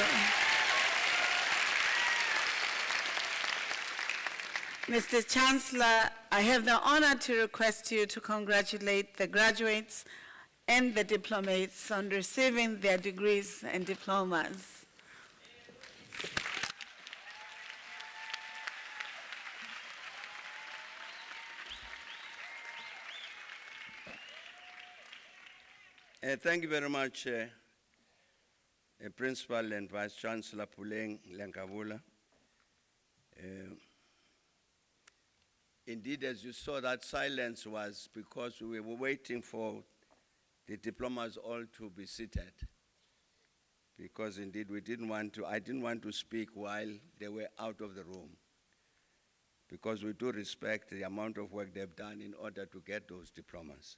Mr. Chancellor, I have the honor to request you to congratulate the graduates and the diplomates on receiving their degrees and diplomas. Thank you very much, Principal and Vice Chancellor Puleng Lenkabula. Indeed, as you saw, that silence was because we were waiting for the diplomas all to be seated. Because indeed, I didn't want to speak while they were out of the room. Because we do respect the amount of work they've done in order to get those diplomas.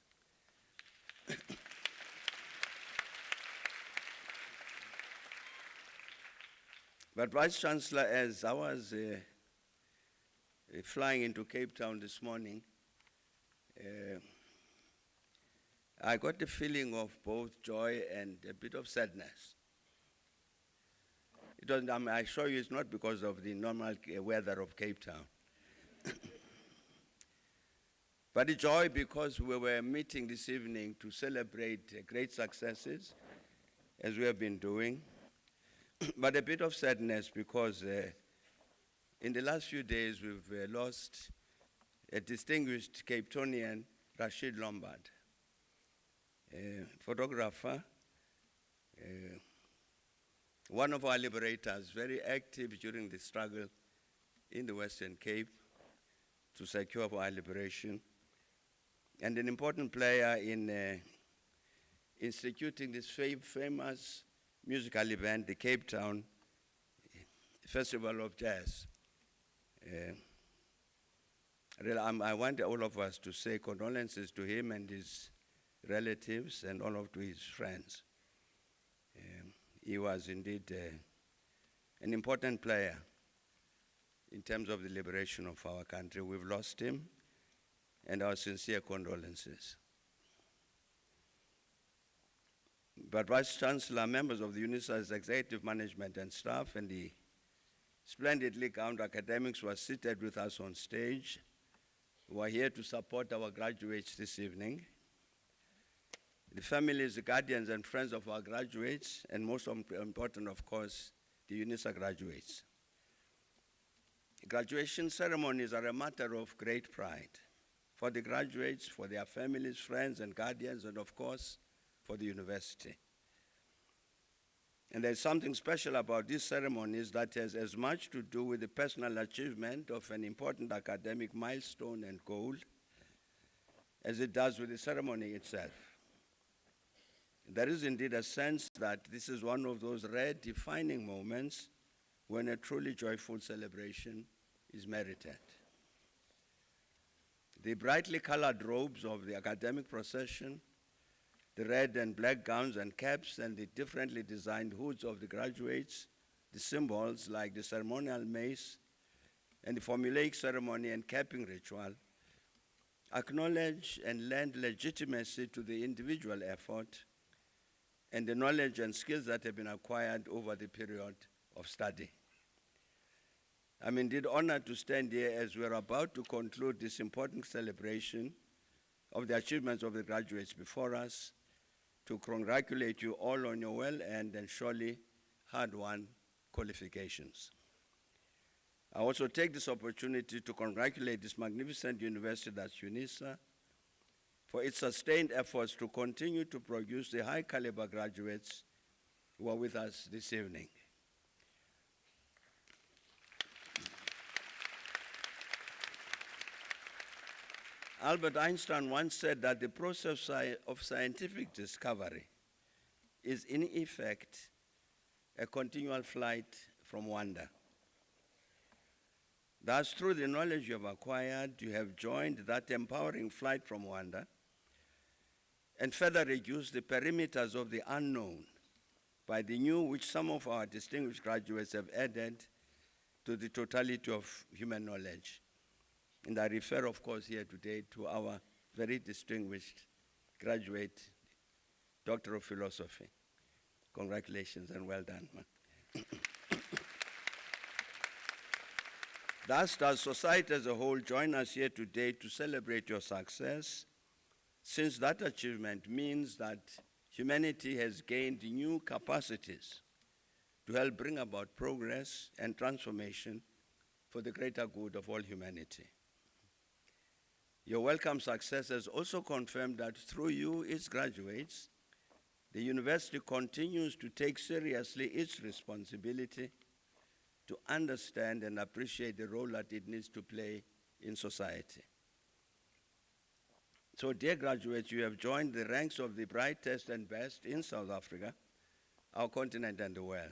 But Vice Chancellor, as I was flying into Cape Town this morning, I got the feeling of both joy and a bit of sadness. It was, I assure you it's not because of the normal weather of Cape Town. But the joy because we were meeting this evening to celebrate great successes, as we have been doing. But a bit of sadness because in the last few days we've lost a distinguished Cape Townian, Rashid Lombard, a photographer, one of our liberators, very active during the struggle in the Western Cape to secure our liberation, and an important player in instituting this famous musical event, the Cape Town Festival of Jazz. I want all of us to say condolences to him and his relatives and all of to his friends. He was indeed an important player in terms of the liberation of our country. We've lost him, and our sincere condolences. But Vice Chancellor, members of the UNISA's executive management and staff, and the splendidly gowned academics who are seated with us on stage, who are here to support our graduates this evening. The families, the guardians, and friends of our graduates, and most important, of course, the UNISA graduates. Graduation ceremonies are a matter of great pride for the graduates, for their families, friends, and guardians, and of course, for the university. And there's something special about these ceremonies that has as much to do with the personal achievement of an important academic milestone and goal as it does with the ceremony itself. There is indeed a sense that this is one of those rare defining moments when a truly joyful celebration is merited. The brightly colored robes of the academic procession, the red and black gowns and caps, and the differently designed hoods of the graduates, the symbols like the ceremonial mace and the formulaic ceremony and capping ritual, acknowledge and lend legitimacy to the individual effort and the knowledge and skills that have been acquired over the period of study. I'm indeed honored to stand here as we're about to conclude this important celebration of the achievements of the graduates before us, to congratulate you all on your well-earned and surely hard-won qualifications. I also take this opportunity to congratulate this magnificent university, that's UNISA, for its sustained efforts to continue to produce the high-caliber graduates who are with us this evening. Albert Einstein once said that the process of scientific discovery is in effect a continual flight from wonder. Thus, through the knowledge you have acquired, you have joined that empowering flight from wonder and further reduced the perimeters of the unknown by the new which some of our distinguished graduates have added to the totality of human knowledge. And I refer, of course, here today to our very distinguished graduate, Doctor of Philosophy. Congratulations and well done, man. Thus, does society as a whole join us here today to celebrate your success, since that achievement means that humanity has gained new capacities to help bring about progress and transformation for the greater good of all humanity. Your welcome success has also confirmed that through you, its graduates, the university continues to take seriously its responsibility to understand and appreciate the role that it needs to play in society. So, dear graduates, you have joined the ranks of the brightest and best in South Africa, our continent, and the world.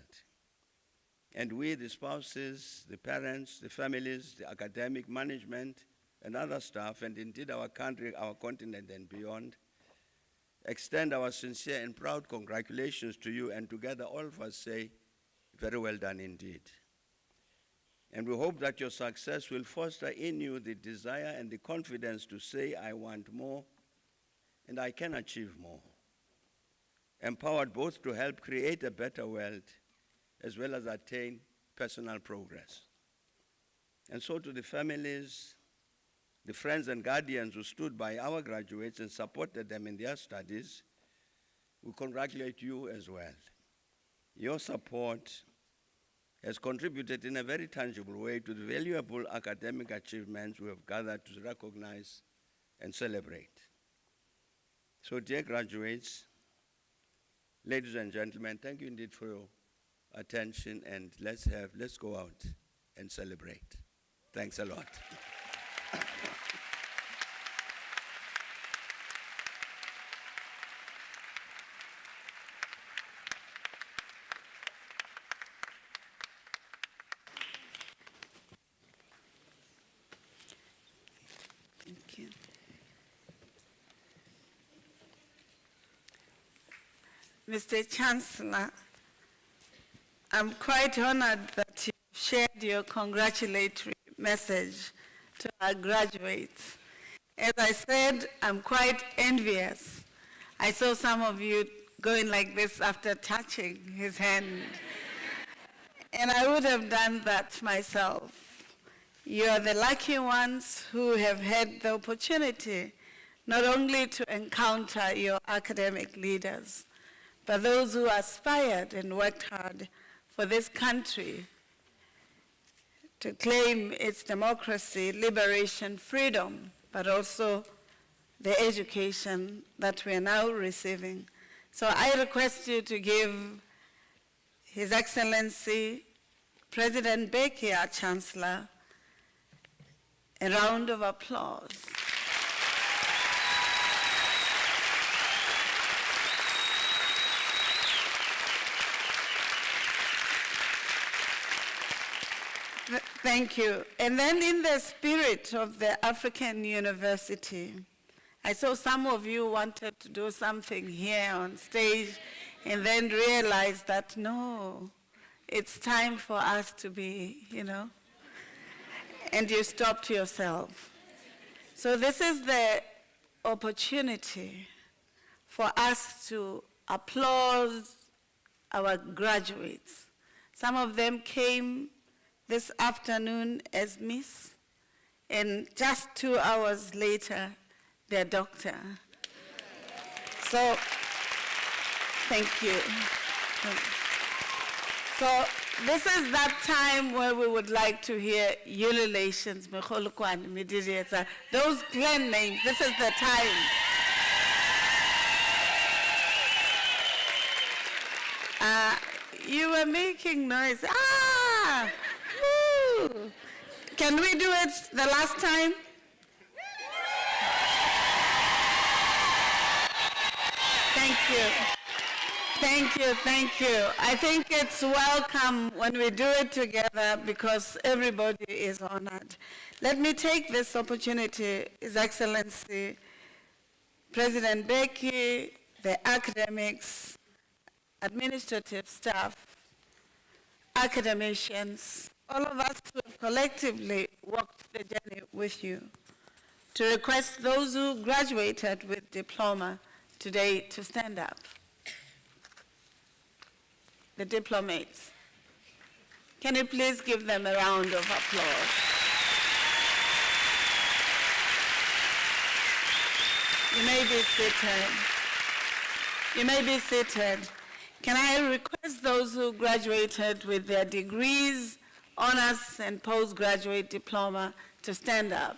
And we, the spouses, the parents, the families, the academic management, and other staff, and indeed our country, our continent, and beyond, extend our sincere and proud congratulations to you, and together all of us say, very well done indeed. And we hope that your success will foster in you the desire and the confidence to say, I want more, and I can achieve more. Empowered both to help create a better world as well as attain personal progress. And so to the families, the friends and guardians who stood by our graduates and supported them in their studies, we congratulate you as well. Your support has contributed in a very tangible way to the valuable academic achievements we have gathered to recognize and celebrate. So dear graduates, ladies and gentlemen, thank you indeed for your attention, and let's go out and celebrate. Thanks a lot. Thank you. Mr. Chancellor, I'm quite honored that you shared your congratulatory message to our graduates. As I said, I'm quite envious. I saw some of you going like this after touching his hand. And I would have done that myself. You are the lucky ones who have had the opportunity not only to encounter your academic leaders, but those who aspired and worked hard for this country to claim its democracy, liberation, freedom, but also the education that we are now receiving. So I request you to give His Excellency President Mbeki, our Chancellor, a round of applause. Thank you. And then in the spirit of the African University, I saw some of you wanted to do something here on stage and then realized that no, it's time for us to be, and you stopped yourself. So this is the opportunity for us to applaud our graduates. Some of them came this afternoon as Miss, and just 2 hours later, they're doctor. So, thank you. So, this is that time where we would like to hear ululations, those clan names, this is the time. You were making noise. Ah! Woo! Can we do it the last time? Thank you. Thank you, thank you. I think it's welcome when we do it together because everybody is honored. Let me take this opportunity, His Excellency President Mbeki, the academics, administrative staff, academicians, all of us who have collectively walked the journey with you, to request those who graduated with diploma today to stand up. The diplomates. Can you please give them a round of applause? You may be seated. You may be seated. Can I request those who graduated with their degrees, honors, and postgraduate diploma to stand up?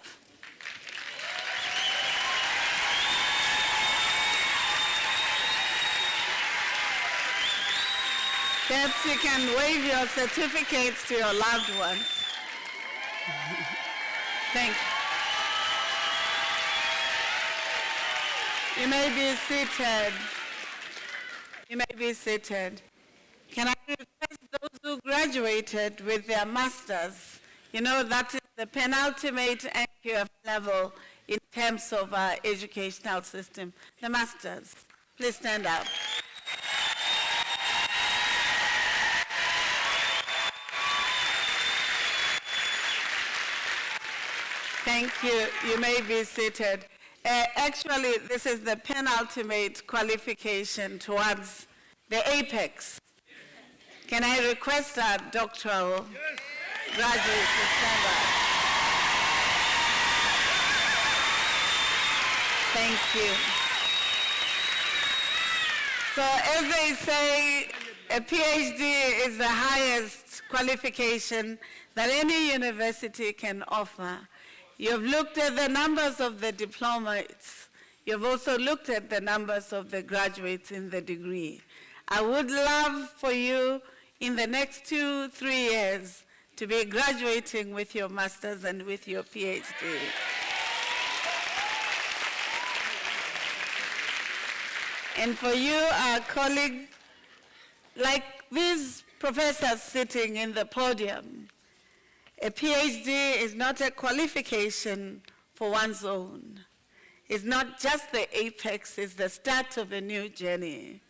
Perhaps you can wave your certificates to your loved ones. Thank you. You may be seated. You may be seated. Can I request those who graduated with their masters? You know, that is the penultimate NQF level in terms of our educational system. The masters, please stand up. Thank you. You may be seated. Actually, this is the penultimate qualification towards the apex. Can I request our doctoral graduate to stand up? Thank you. So as they say, a PhD is the highest qualification that any university can offer. You've looked at the numbers of the diplomates. You've also looked at the numbers of the graduates in the degree. I would love for you in the next 2-3 years to be graduating with your master's and with your PhD. And for you, our colleague, like these professors sitting in the podium, a PhD is not a qualification for one's own. It's not just the apex, it's the start of a new journey.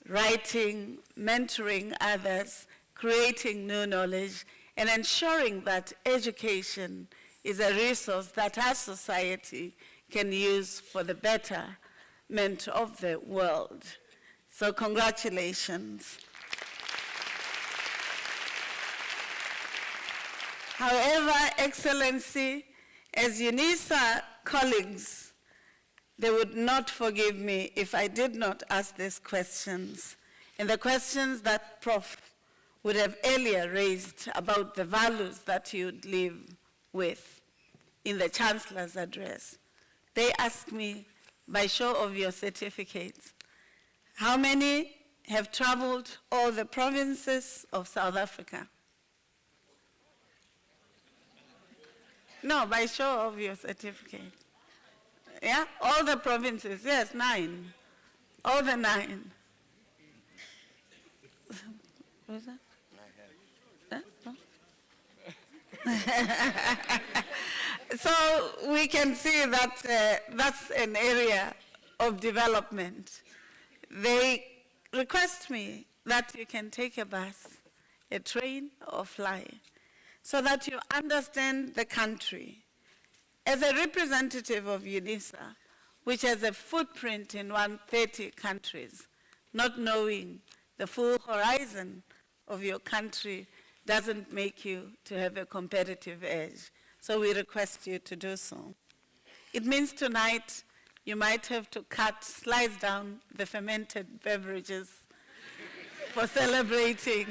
Writing, mentoring others, creating new knowledge, and ensuring that education is a resource that our society can use for the betterment of the world. So congratulations. However, Excellency, as UNISA colleagues, they would not forgive me if I did not ask these questions. And the questions that Prof would have earlier raised about the values that you'd live with in the Chancellor's address. They asked me, by show of your certificates, how many have traveled all the provinces of South Africa? No, by show of your certificate. Yeah, all the provinces, yes, 9. All the 9. What was that? So we can see that that's an area of development. They request me that you can take a bus, a train, or fly, so that you understand the country. As a representative of UNISA, which has a footprint in 130 countries, not knowing the full horizon of your country doesn't make you to have a competitive edge. So we request you to do so. It means tonight you might have to slice down the fermented beverages for celebrating,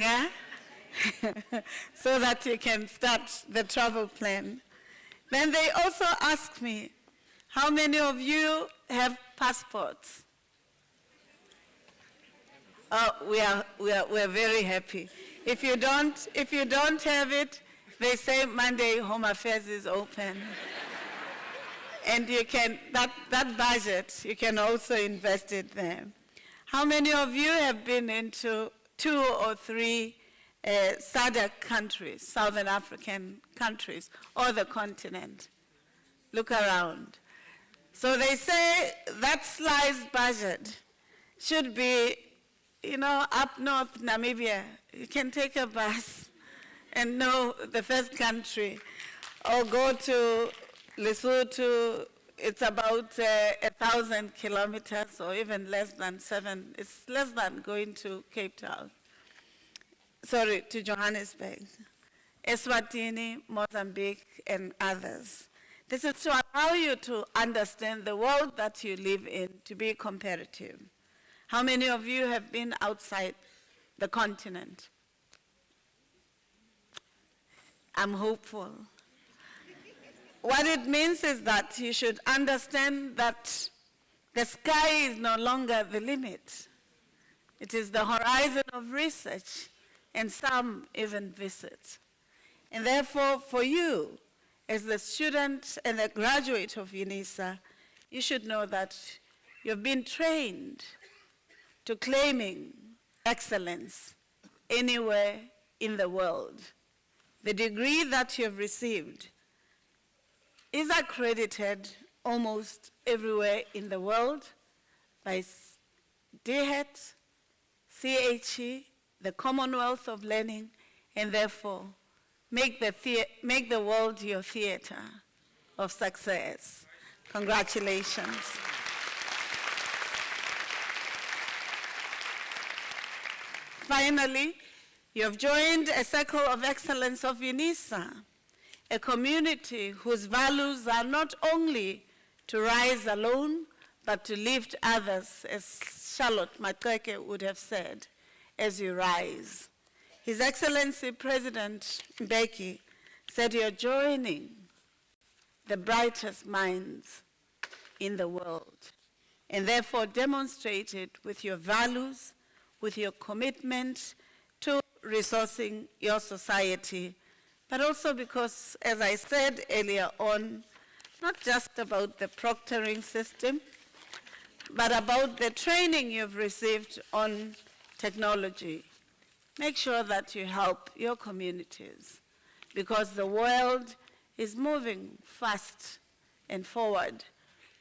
so that you can start the travel plan. Then they also asked me, how many of you have passports? Oh, we're very happy. If you don't have it, they say Monday Home Affairs is open. And you can, that budget, you can also invest it there. How many of you have been into 2 or 3 SADC countries, Southern African countries, or the continent? Look around. So they say that sliced budget should be, up north, Namibia. You can take a bus and know the first country, or go to Lesotho. It's about 1,000 kilometers, or even less than 7. It's less than going to Cape Town. Sorry, to Johannesburg. Eswatini, Mozambique, and others. This is to allow you to understand the world that you live in, to be competitive. How many of you have been outside the continent? I'm hopeful. What it means is that you should understand that the sky is no longer the limit. It is the horizon of research, and some even visit. And therefore, for you, as the student and the graduate of UNISA, you should know that you've been trained to claiming excellence anywhere in the world. The degree that you've received is accredited almost everywhere in the world by DHET, CHE, the Commonwealth of Learning, and therefore make the world your theater of success. Congratulations. Finally, you have joined a circle of excellence of UNISA, a community whose values are not only to rise alone, but to lift others, as Charlotte Makeke would have said, as you rise. His Excellency President Mbeki said you're joining the brightest minds in the world, and therefore demonstrated with your values, with your commitment to resourcing your society, but also because, as I said earlier on, not just about the proctoring system, but about the training you've received on technology. Make sure that you help your communities, because the world is moving fast and forward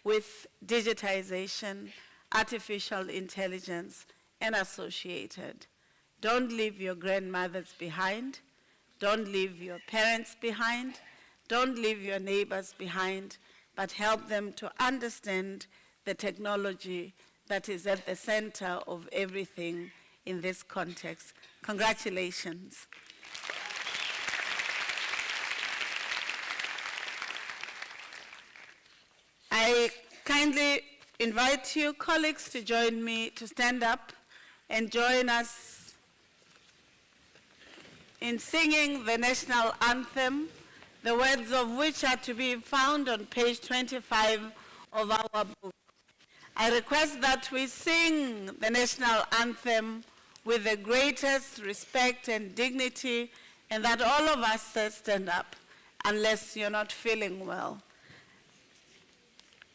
with digitization, artificial intelligence, and associated. Don't leave your grandmothers behind. Don't leave your parents behind. Don't leave your neighbors behind, but help them to understand the technology that is at the center of everything in this context. Congratulations. I kindly invite you, colleagues, to join me to stand up and join us in singing the national anthem, the words of which are to be found on page 25 of our book. I request that we sing the national anthem with the greatest respect and dignity, and that all of us stand up, unless you're not feeling well.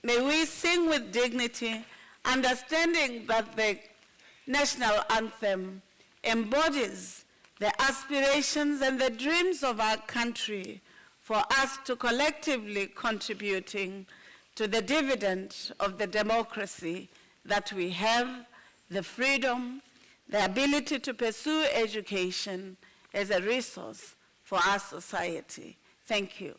May we sing with dignity, understanding that the national anthem embodies the aspirations and the dreams of our country for us to collectively contributing to the dividend of the democracy that we have, the freedom, the ability to pursue education as a resource for our society. Thank you.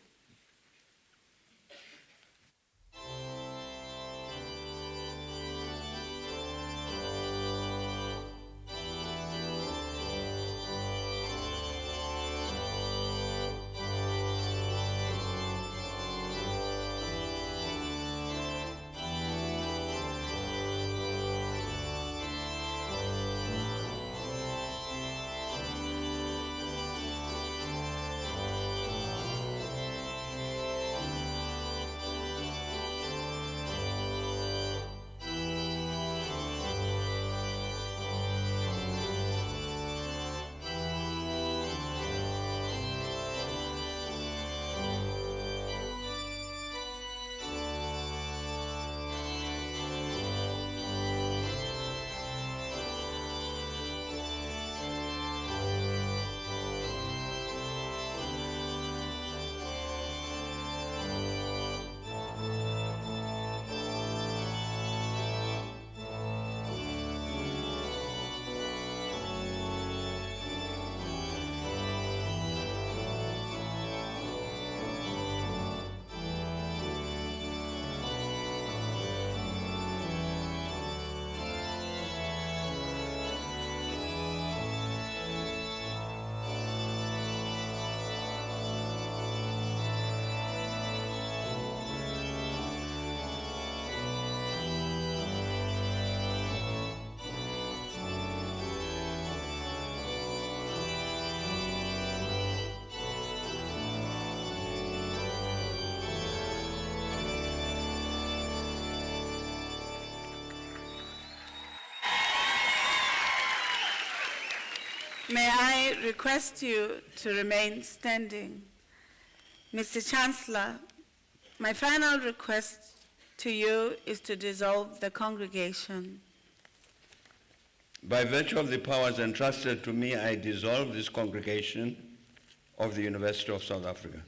May I request you to remain standing? Mr. Chancellor, my final request to you is to dissolve the congregation. By virtue of the powers entrusted to me, I dissolve this congregation of the University of South Africa.